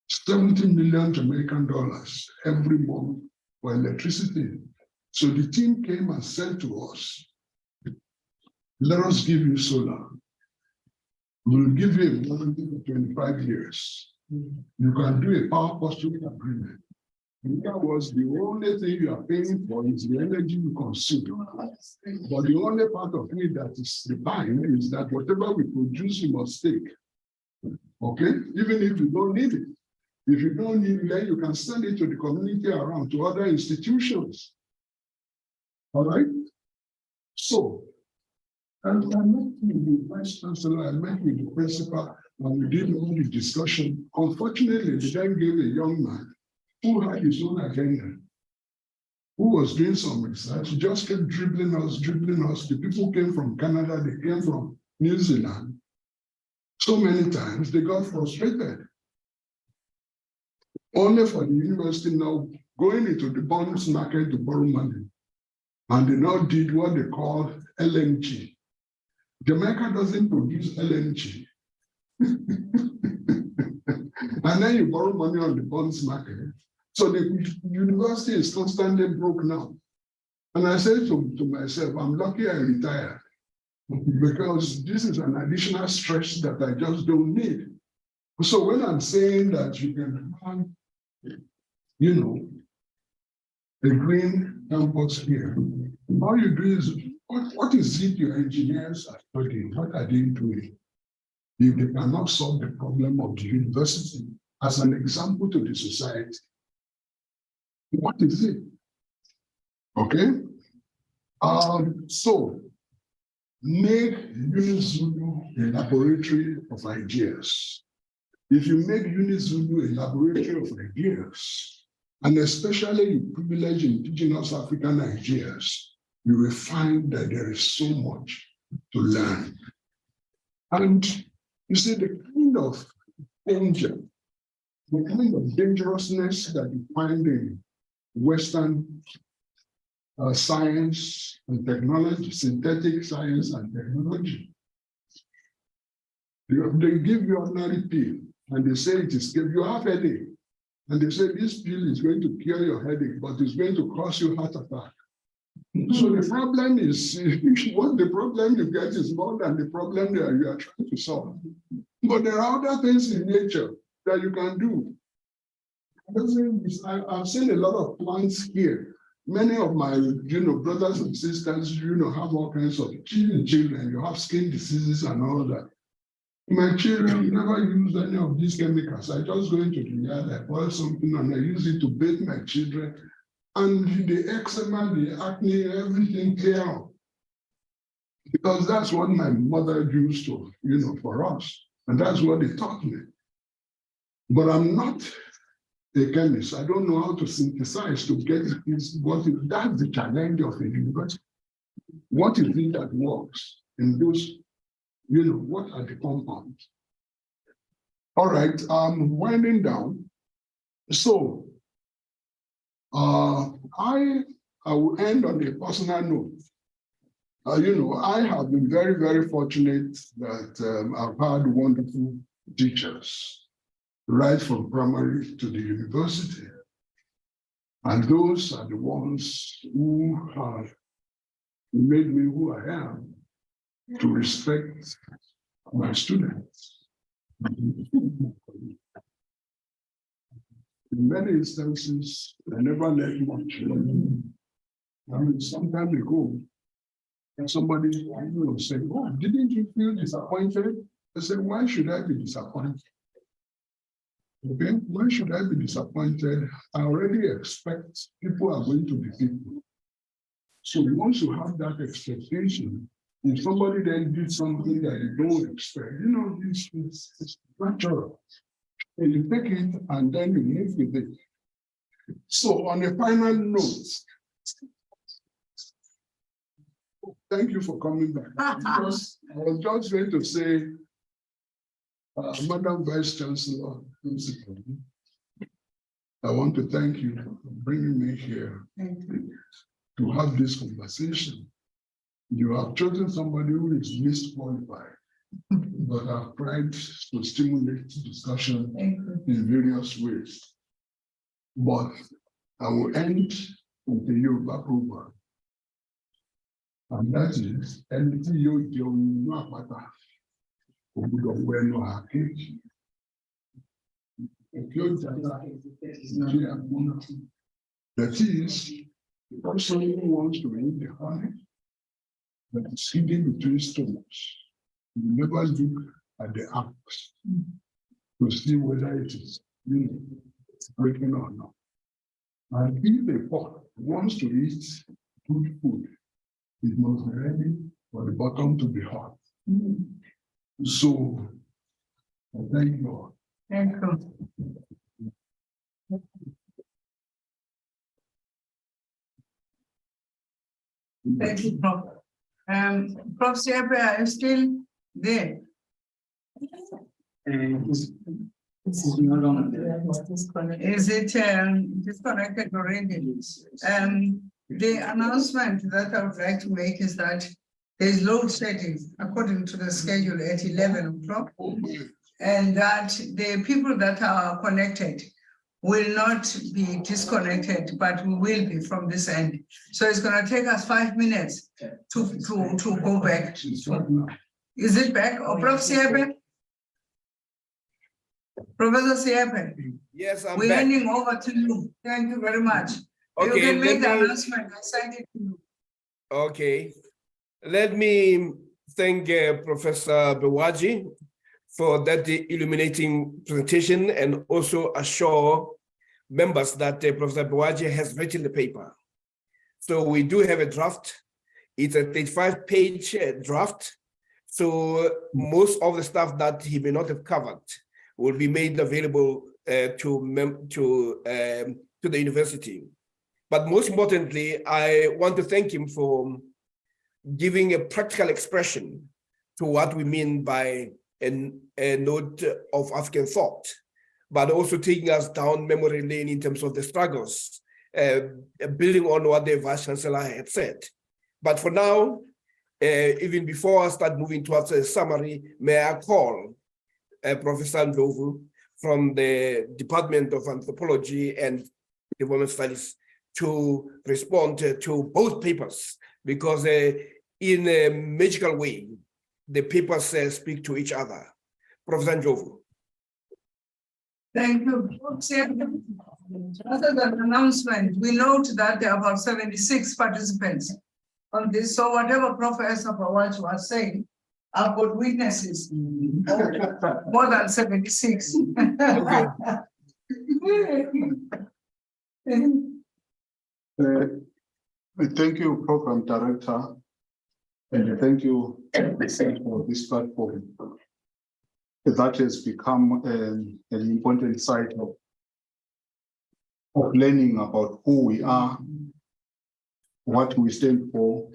70 million Jamaican dollars every month for electricity. So the team came and said to us, let us give you solar. We'll give you a warranty for 25 years. You can do a power purchase agreement. And that was the only thing you are paying for is the energy you consume. But the only part of it that is defined is that whatever we produce, you must take. Okay? Even if you don't need it. If you don't need it, then you can send it to the community around, to other institutions. All right? So, and I met with the Vice Chancellor, I met with the principal, and we did all the discussion. Unfortunately, they then gave a young man who had his own agenda, who was doing some research, he just kept dribbling us. The people came from Canada, they came from New Zealand. So many times they got frustrated. Only for the university now going into the bonds market to borrow money. And they now did what they call LNG. Jamaica doesn't produce LNG. And then you borrow money on the bonds market. So the university is constantly broke now. And I said to myself, I'm lucky I retired because this is an additional stress that I just don't need. So when I'm saying that you can have, a green campus here, all you do is, what is it your engineers are studying? What are they doing? If they cannot solve the problem of the university as an example to the society, what is it? Okay? So, make UniZulu a laboratory of ideas. If you make UniZulu a laboratory of ideas, and especially you privilege indigenous African ideas, you will find that there is so much to learn. And you see, the kind of danger, the kind of dangerousness that you find in Western science and technology, synthetic science and technology. They give you ordinary pill and they say it is, if you have headache, and they say this pill is going to cure your headache, but it's going to cause you heart attack. So the problem is, what the problem you get is more than the problem that you are trying to solve. But there are other things in nature that you can do. I've seen a lot of plants here. Many of my, brothers and sisters, have all kinds of children. You have skin diseases and all that. My children never use any of these chemicals. I just go into the yard, I boil something, and I use it to bathe my children. And the eczema, the acne, everything clear out. Because that's what my mother used to, for us. And that's what they taught me. But I'm not a chemist. I don't know how to synthesize to get this. That's the challenge of the university. What is it that works in those, what are the compounds? All right, I'm winding down. So I will end on a personal note. I have been very, very fortunate that I've had wonderful teachers, right from primary to the university. And those are the ones who have made me who I am, to respect my students. In many instances, I never let much. I mean, some time ago, and somebody said, "Oh, didn't you feel disappointed?" I said, "Why should I be disappointed? Okay, why should I be disappointed? I already expect people are going to be people. So once you have that expectation, if somebody then did something that you don't expect, it's natural. And you take it and then you move with it. So on a final note, thank you for coming back. Because I was just going to say, Madam Vice Chancellor, Principal, I want to thank you for bringing me here to have this conversation. You have chosen somebody who is least qualified, but I've tried to stimulate discussion in various ways. But I will end with the Yoruba proverb. And that is, anything you do, not matter. That is, the person who wants to eat the honey that is hidden between stones, you never look at the axe to see whether it is breaking or not. And if a pot wants to eat good food, it must be ready for the bottom to be hot. So, thank you all. Thank you. Thank you, Prof. Prof. Siape, are you still there? Is no longer. Is it disconnected already? The announcement that I would like to make is that there is load shedding according to the schedule at 11 o'clock, and that the people that are connected will not be disconnected, but we will be from this end. So it's going to take us 5 minutes to go back. Is it back? Or Prof. Siape? Professor Siape? Yes, I'm We're back. handing over to you. Thank you very much. Okay, you can make the let me- announcement. I send it to you. Okay, let me thank Professor Bewaji for that illuminating presentation, and also assure members that Professor Bewaji has written the paper. So we do have a draft. It's a 35-page draft. So most of the stuff that he may not have covered will be made available to the university. But most importantly, I want to thank him for giving a practical expression to what we mean by a note of African thought, but also taking us down memory lane in terms of the struggles, building on what the Vice Chancellor had said. But for now, even before I start moving towards a summary, may I call Professor Ndlovu from the Department of Anthropology and Development Studies to respond to both papers, because in a magical way, the papers speak to each other. Professor Ndlovu. Thank you. Other than announcement, we note that there are about 76 participants on this. So whatever Professor Pawaj was saying, I've got witnesses. More than 76. Okay. Thank you, Program Director, and thank you for this platform. That has become an important site of learning about who we are, what we stand for,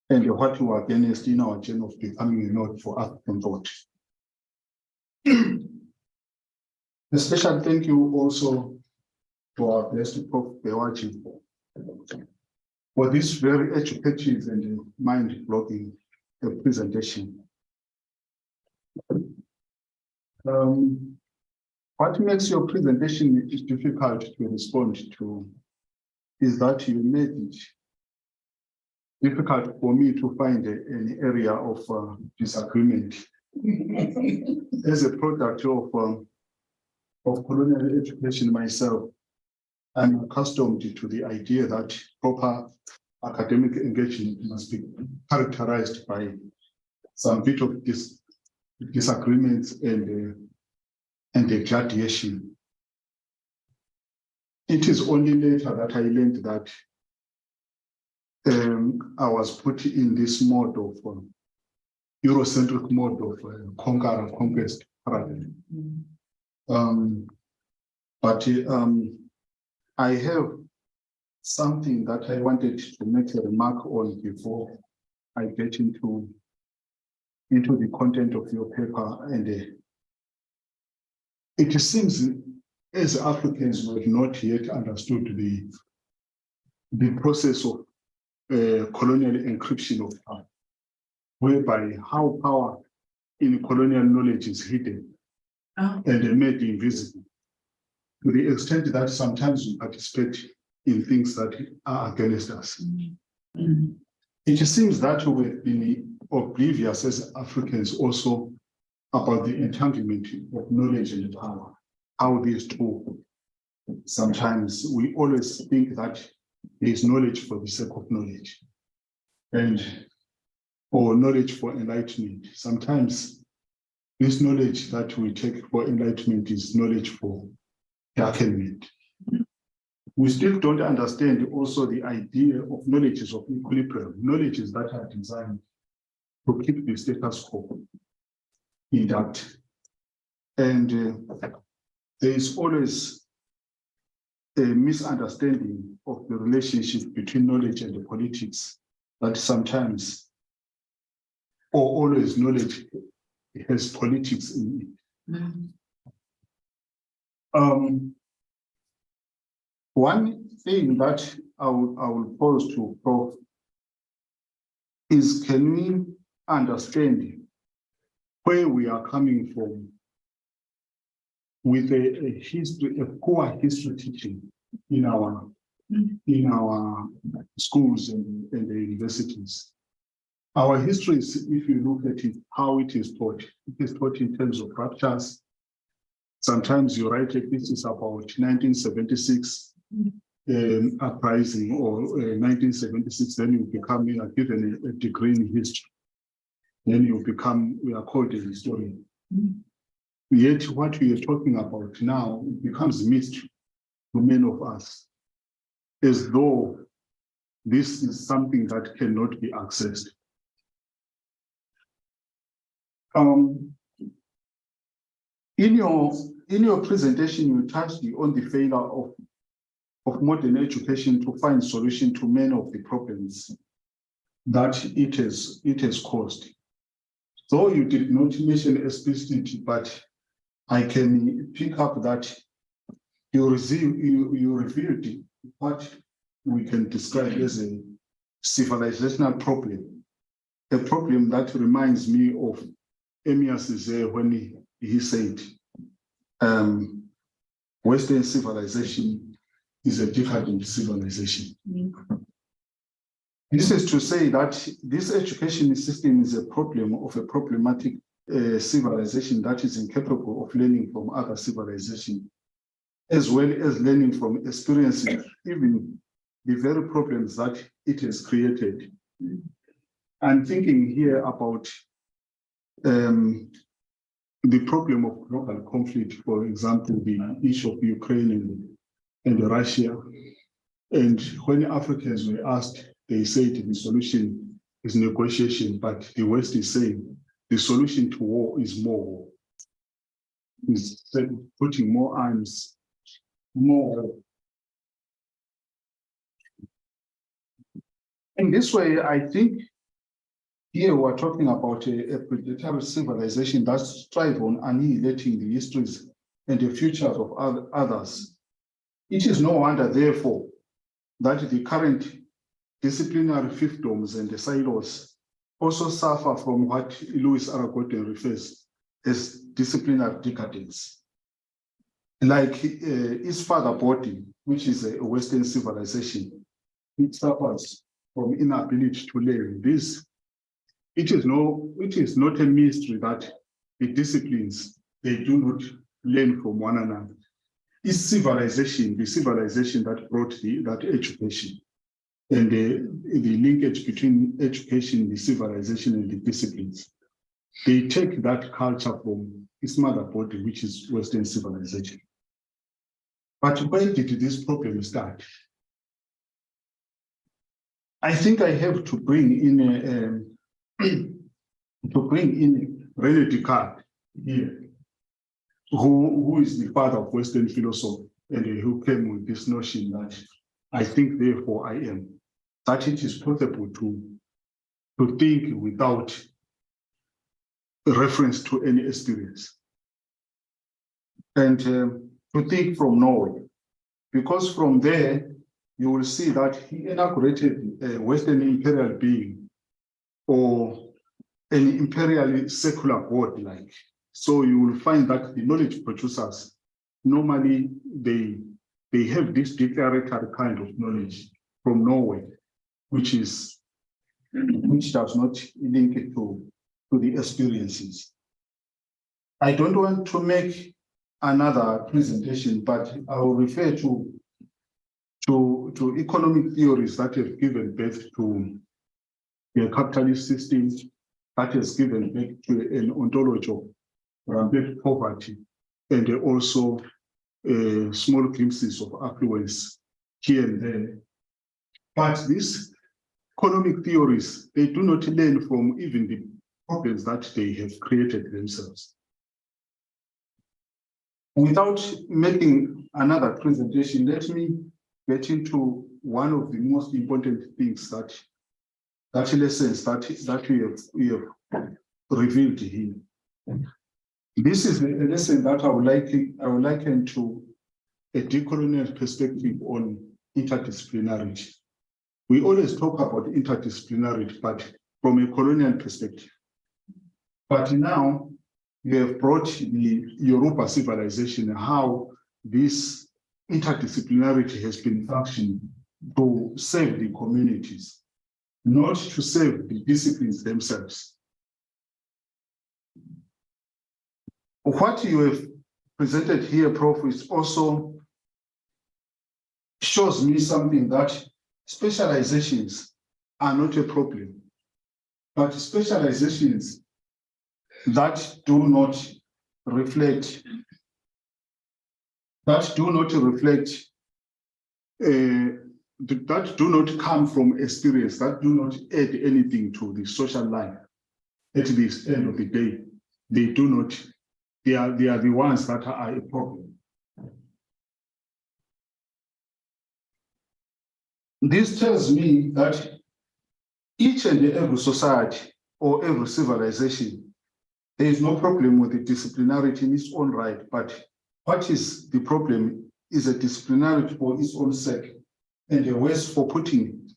and what we are against in our journey of becoming a node for African thought. A special thank you also to our blessed Prof. Bewaji for this very educative and mind-blowing presentation. What makes your presentation difficult to respond to is that you made it difficult for me to find an area of disagreement. As a product of colonial education myself, I'm accustomed to the idea that proper academic engagement must be characterized by some bit of disagreements and a gladiation. It is only later that I learned that I was put in this mode of Eurocentric mode of conqueror conquest paradigm. But I have something that I wanted to make a remark on before I get into the content of your paper. And it seems as Africans we have not yet understood the process of colonial encryption of power, whereby how power in colonial knowledge is hidden and made invisible, to the extent that sometimes we participate in things that are against us. It seems that we've been oblivious as Africans also about the entanglement of knowledge and power, how these two, sometimes we always think that there is knowledge for the sake of knowledge or knowledge for enlightenment. Sometimes this knowledge that we take for enlightenment is knowledge for darkenment. We still don't understand also the idea of knowledges of equilibrium, knowledges that are designed to keep the status quo intact. And there is always a misunderstanding of the relationship between knowledge and the politics, that sometimes, or always, knowledge has politics in it. One thing that I will pose to Prof is, can we understand where we are coming from with a history, a poor history teaching in our schools and the universities? Our history is, if you look at it, how it is taught in terms of ruptures. Sometimes you write a thesis about 1976 uprising or 1976, then you are given a degree in history. Then we are called a historian. Yet what we are talking about now becomes mystery to many of us, as though this is something that cannot be accessed. In your presentation, you touched on the failure of modern education to find solution to many of the problems that it has caused. Though you did not mention explicitly, but I can pick up that you revealed what we can describe as a civilizational problem, a problem that reminds me of Emir Cizé when he said, Western civilization is a decadent civilization. This is to say that this education system is a problem of a problematic civilization that is incapable of learning from other civilizations as well as learning from experiences, even the very problems that it has created. I'm thinking here about the problem of global conflict, for example, the issue of Ukraine and Russia. And when Africans were asked, they said the solution is negotiation, but the West is saying the solution to war is more war. Is putting more arms, more. In this way, I think here we're talking about a predatory civilization that strives on annihilating the histories and the futures of others. It is no wonder, therefore, that the current disciplinary fiefdoms and the silos also suffer from what Louis Aragotten refers as disciplinary decadence. Like its father body, which is a Western civilization, it suffers from inability to learn this. It is not a mystery that the disciplines, they do not learn from one another. It's civilization, the civilization that brought that education, and the linkage between education, the civilization, and the disciplines. They take that culture from its mother body, which is Western civilization. But where did this problem start? I think I have to bring in René Descartes here, who is the father of Western philosophy, and who came with this notion that I think, therefore I am, that it is possible to think without reference to any experience, and to think from Norway, because from there you will see that he inaugurated a Western imperial being or an imperially secular god like. So you will find that the knowledge producers, normally they have this declaratory kind of knowledge from Norway, which does not link it to the experiences. I don't want to make another presentation, but I will refer to economic theories that have given birth to a capitalist system, that has given birth to an ontology of rampant poverty, and also small glimpses of affluence here and there. But these economic theories, they do not learn from even the problems that they have created themselves. Without making another presentation, let me get into one of the most important things that lessons that we have revealed here. This is a lesson that I would liken to a decolonial perspective on interdisciplinarity. We always talk about interdisciplinarity, but from a colonial perspective. But now you have brought the Yoruba civilization, how this interdisciplinarity has been functioning to serve the communities, not to serve the disciplines themselves. What you have presented here, Prof, is also shows me something, that specializations are not a problem, but specializations that do not reflect, that do not come from experience, that do not add anything to the social life. At the end of the day, they do not. They are the ones that are a problem. This tells me that each and every society or every civilization, there is no problem with the disciplinarity in its own right, but what is the problem is a disciplinarity for its own sake, and a ways for putting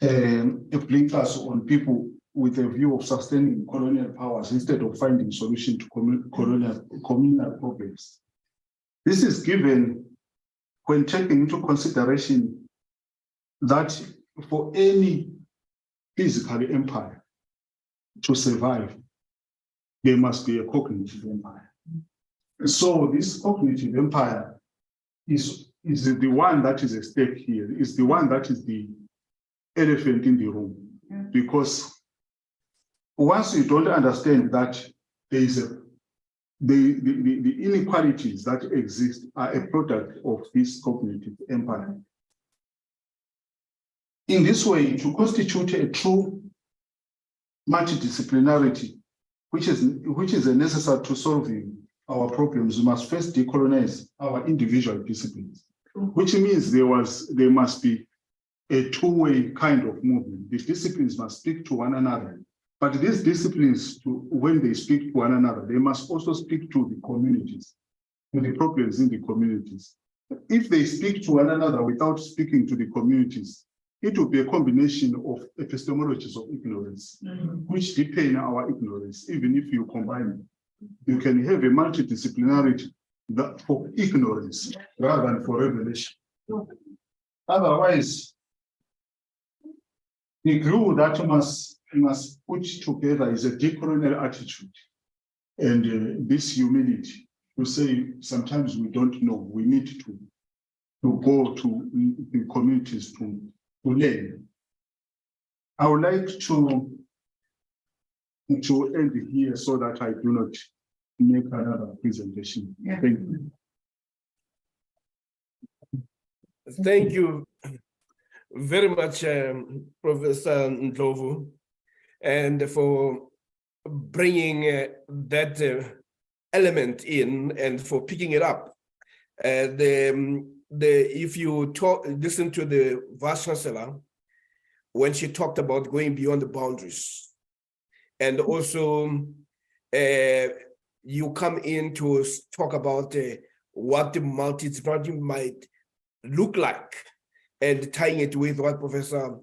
a blinkers on people with a view of sustaining colonial powers instead of finding solution to communal problems. This is given when taking into consideration that for any physical empire to survive, there must be a cognitive empire. So this cognitive empire is the one that is at stake here, is the one that is the elephant in the room. Yeah. Because once you don't understand that there is the inequalities that exist are a product of this cognitive empire. In this way, to constitute a true multidisciplinarity, which is necessary to solving our problems, we must first decolonize our individual disciplines, which means there must be a two-way kind of movement. The disciplines must speak to one another, but these disciplines, when they speak to one another, they must also speak to the communities, to the problems in the communities. If they speak to one another without speaking to the communities, it will be a combination of epistemologies of ignorance, which deepen our ignorance. Even if you combine them, you can have a multidisciplinarity for ignorance rather than for revelation. Otherwise, the glue that we must put together is a decolonial attitude and this humility to say sometimes we don't know, we need to go to the communities to learn. I would like to end here so that I do not make another presentation. Yeah. Thank you. Thank you very much, Professor Ndlovu, and for bringing that element in and for picking it up. If you listen to the Vice Chancellor, when she talked about going beyond the boundaries, and also you come in to talk about what the multidisciplinarity might look like, and tying it with what Professor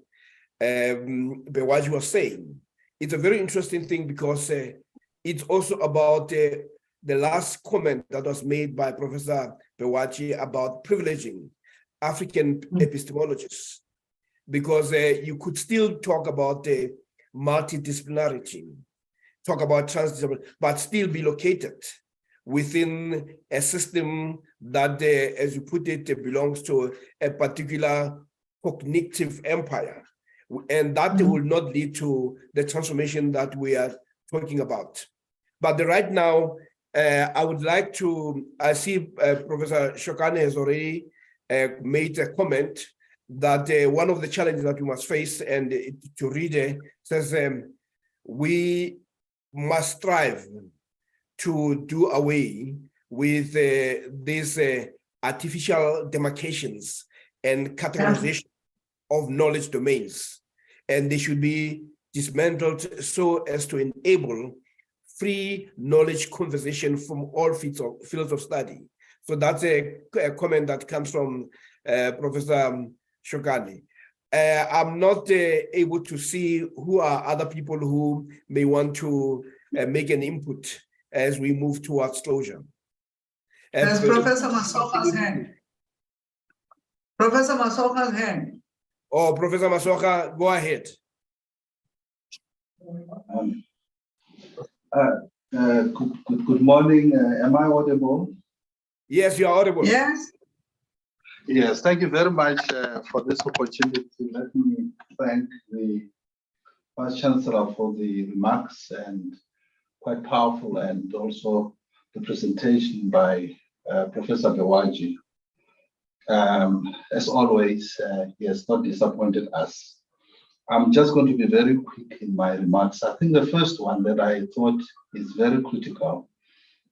Bewaji was saying. It's a very interesting thing because it's also about the last comment that was made by Professor Bewaji about privileging African epistemologists, because you could still talk about the multidisciplinarity, talk about transdisciplinarity, but still be located within a system that, as you put it, belongs to a particular cognitive empire. And that will not lead to the transformation that we are talking about. But right now, I would like to, I see Professor Shokane has already made a comment that one of the challenges that we must face, and to read it, says we must strive to do away with these artificial demarcations and categorization of knowledge domains. And they should be dismantled so as to enable free knowledge conversation from all fields of study. So that's a comment that comes from Professor Shokani. I'm not able to see who are other people who may want to make an input as we move towards closure. There's Professor Masoka's hand. Professor Masoka's hand. Oh, Professor Masoka, go ahead. Good morning. Am I audible? Yes, you are audible. Yes. Yes, thank you very much for this opportunity. Let me thank the Vice Chancellor for the remarks, and quite powerful, and also the presentation by Professor Bewaji. As always, he has not disappointed us. I'm just going to be very quick in my remarks. I think the first one that I thought is very critical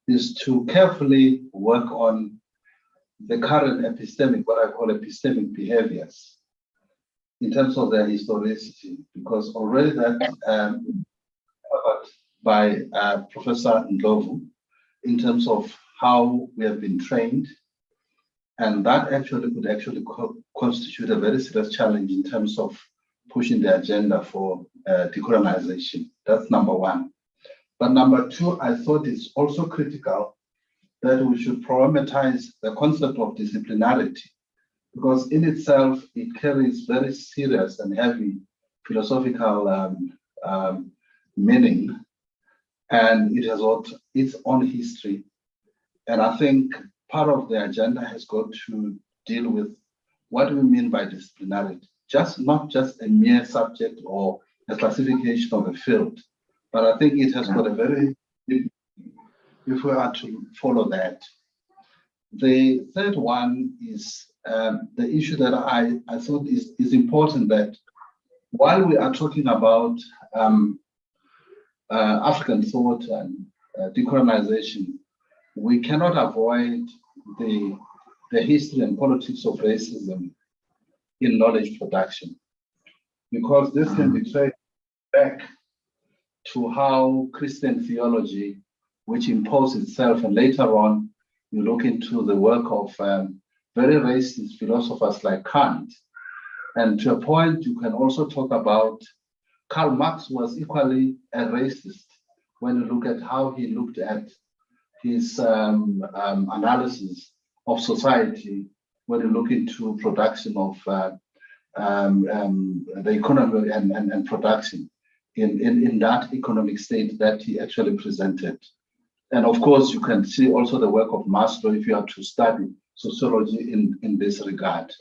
is to carefully work on the current epistemic, what I call epistemic behaviors, in terms of their historicity, because already that covered by Professor Ndlovu in terms of how we have been trained, and that actually could actually constitute a very serious challenge in terms of pushing the agenda for decolonization. That's number one. But number two, I thought it's also critical that we should problematize the concept of disciplinarity, because in itself, it carries very serious and heavy philosophical meaning, and it has its own history. And I think part of the agenda has got to deal with what we mean by disciplinarity. Not just a mere subject or a classification of a field, but I think it has got a very, if we are to follow that. The third one is the issue that I thought is important, that while we are talking about African thought and decolonization, we cannot avoid the history and politics of racism in knowledge production, because this can be traced back to how Christian theology, which imposed itself, and later on you look into the work of very racist philosophers like Kant. And to a point, you can also talk about Karl Marx was equally a racist when you look at how he looked at his analysis of society, when you look into production of the economy and production in that economic state that he actually presented. And of course, you can see also the work of Maslow if you have to study sociology in this regard.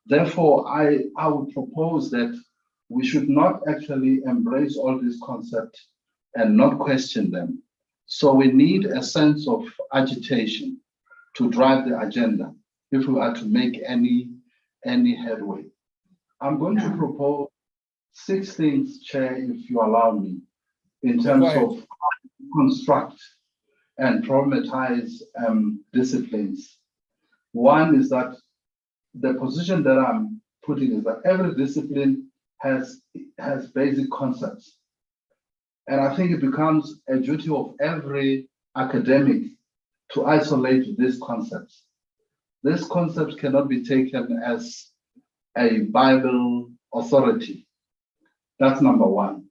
Therefore, I would propose that we should not actually embrace all these concepts and not question them. So we need a sense of agitation to drive the agenda if we are to make any headway. I'm going to propose 6 things, Chair, if you allow me, in terms of construct and problematize disciplines. One is that the position that I'm putting is that every discipline has basic concepts. And I think it becomes a duty of every academic to isolate these concepts. These concepts cannot be taken as a Bible authority. That's number one.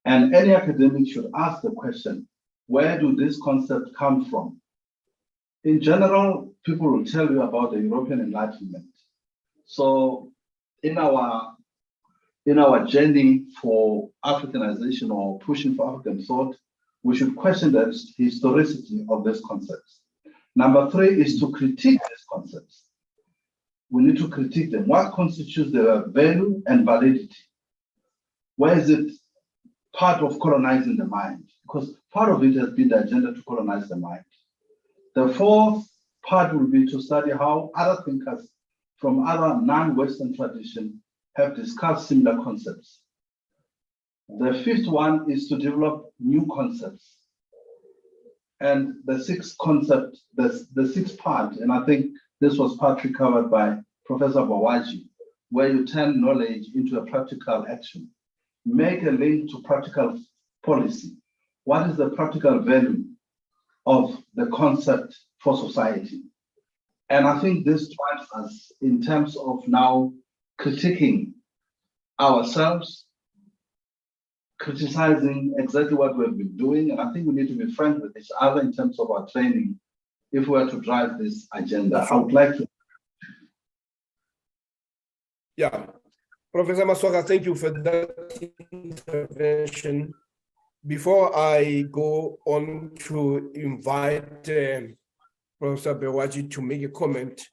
And any academic should ask the question, where do these concepts come from? In general, people will tell you about the European Enlightenment. So in our journey for Africanization or pushing for African thought, we should question the historicity of these concepts. Number 3 is to critique these concepts. We need to critique them. What constitutes their value and validity? Where is it part of colonizing the mind? Because part of it has been the agenda to colonize the mind. The 4th part will be to study how other thinkers from other non-Western traditions have discussed similar concepts. The 5th one is to develop new concepts. And the 6th concept, the 6th part, and I think this was partly covered by Professor Bawaji, where you turn knowledge into a practical action. Make a link to practical policy. What is the practical value of the concept for society? And I think this drives us in terms of now critiquing ourselves, criticizing exactly what we've been doing. And I think we need to be frank with each other in terms of our training if we are to drive this agenda. I would like to. Yeah. Professor Maswaka, thank you for that intervention. Before I go on to invite Professor Bewaji to make a comment,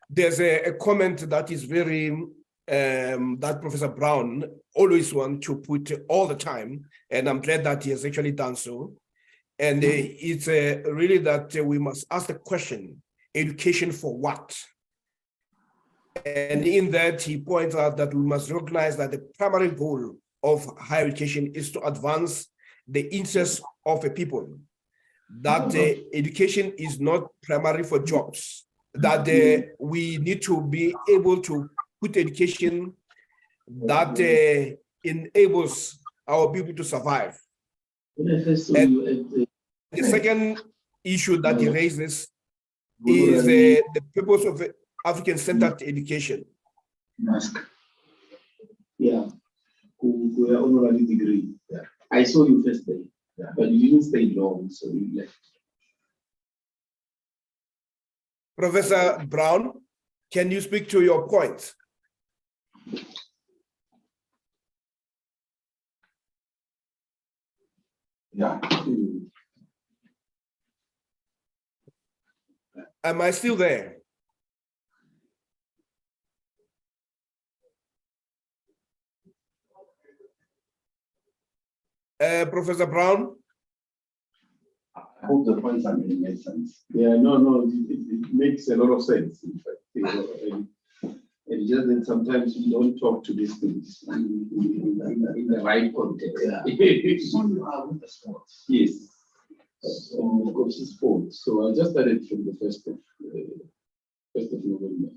there's a comment that is very, that Professor Brown always wants to put all the time, and I'm glad that he has actually done so. And it's really that we must ask the question, education for what? And in that, he points out that we must recognize that the primary goal of higher education is to advance the interests of a people, that education is not primarily for jobs, that we need to be able to put education that enables our people to survive. And the second issue that he raises is the purpose of African-centered education. Yeah, we are honorary degree. Yeah. I saw you first day, but you didn't stay long, so you left. Professor Brown, can you speak to your point? Yeah. Am I still there? Professor Brown? I hope the points are made sense. Yeah, no, it makes a lot of sense, in fact. And just that sometimes we don't talk to these things in the right context. So you are with the sports. Yes. Of course, it's sports. So I just started from the 1st of November.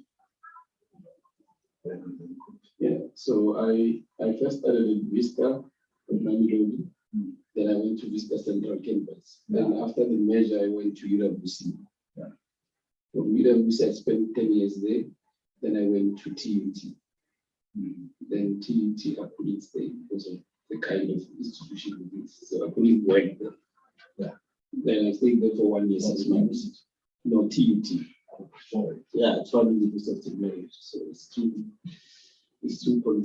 Yeah, so I first started in Vista, Nairobi. Then I went to Vista Central Campus. Then after the measure, I went to UWC. Yeah. From UWC, I spent 10 years there. Then I went to TUT. Then TUT, I couldn't stay because of the kind of institution it is. So I couldn't work there. Yeah. Then I stayed there for 1 year, 6 months. No, TUT. Sorry. Yeah, Travel University of Technology. So it's two politics.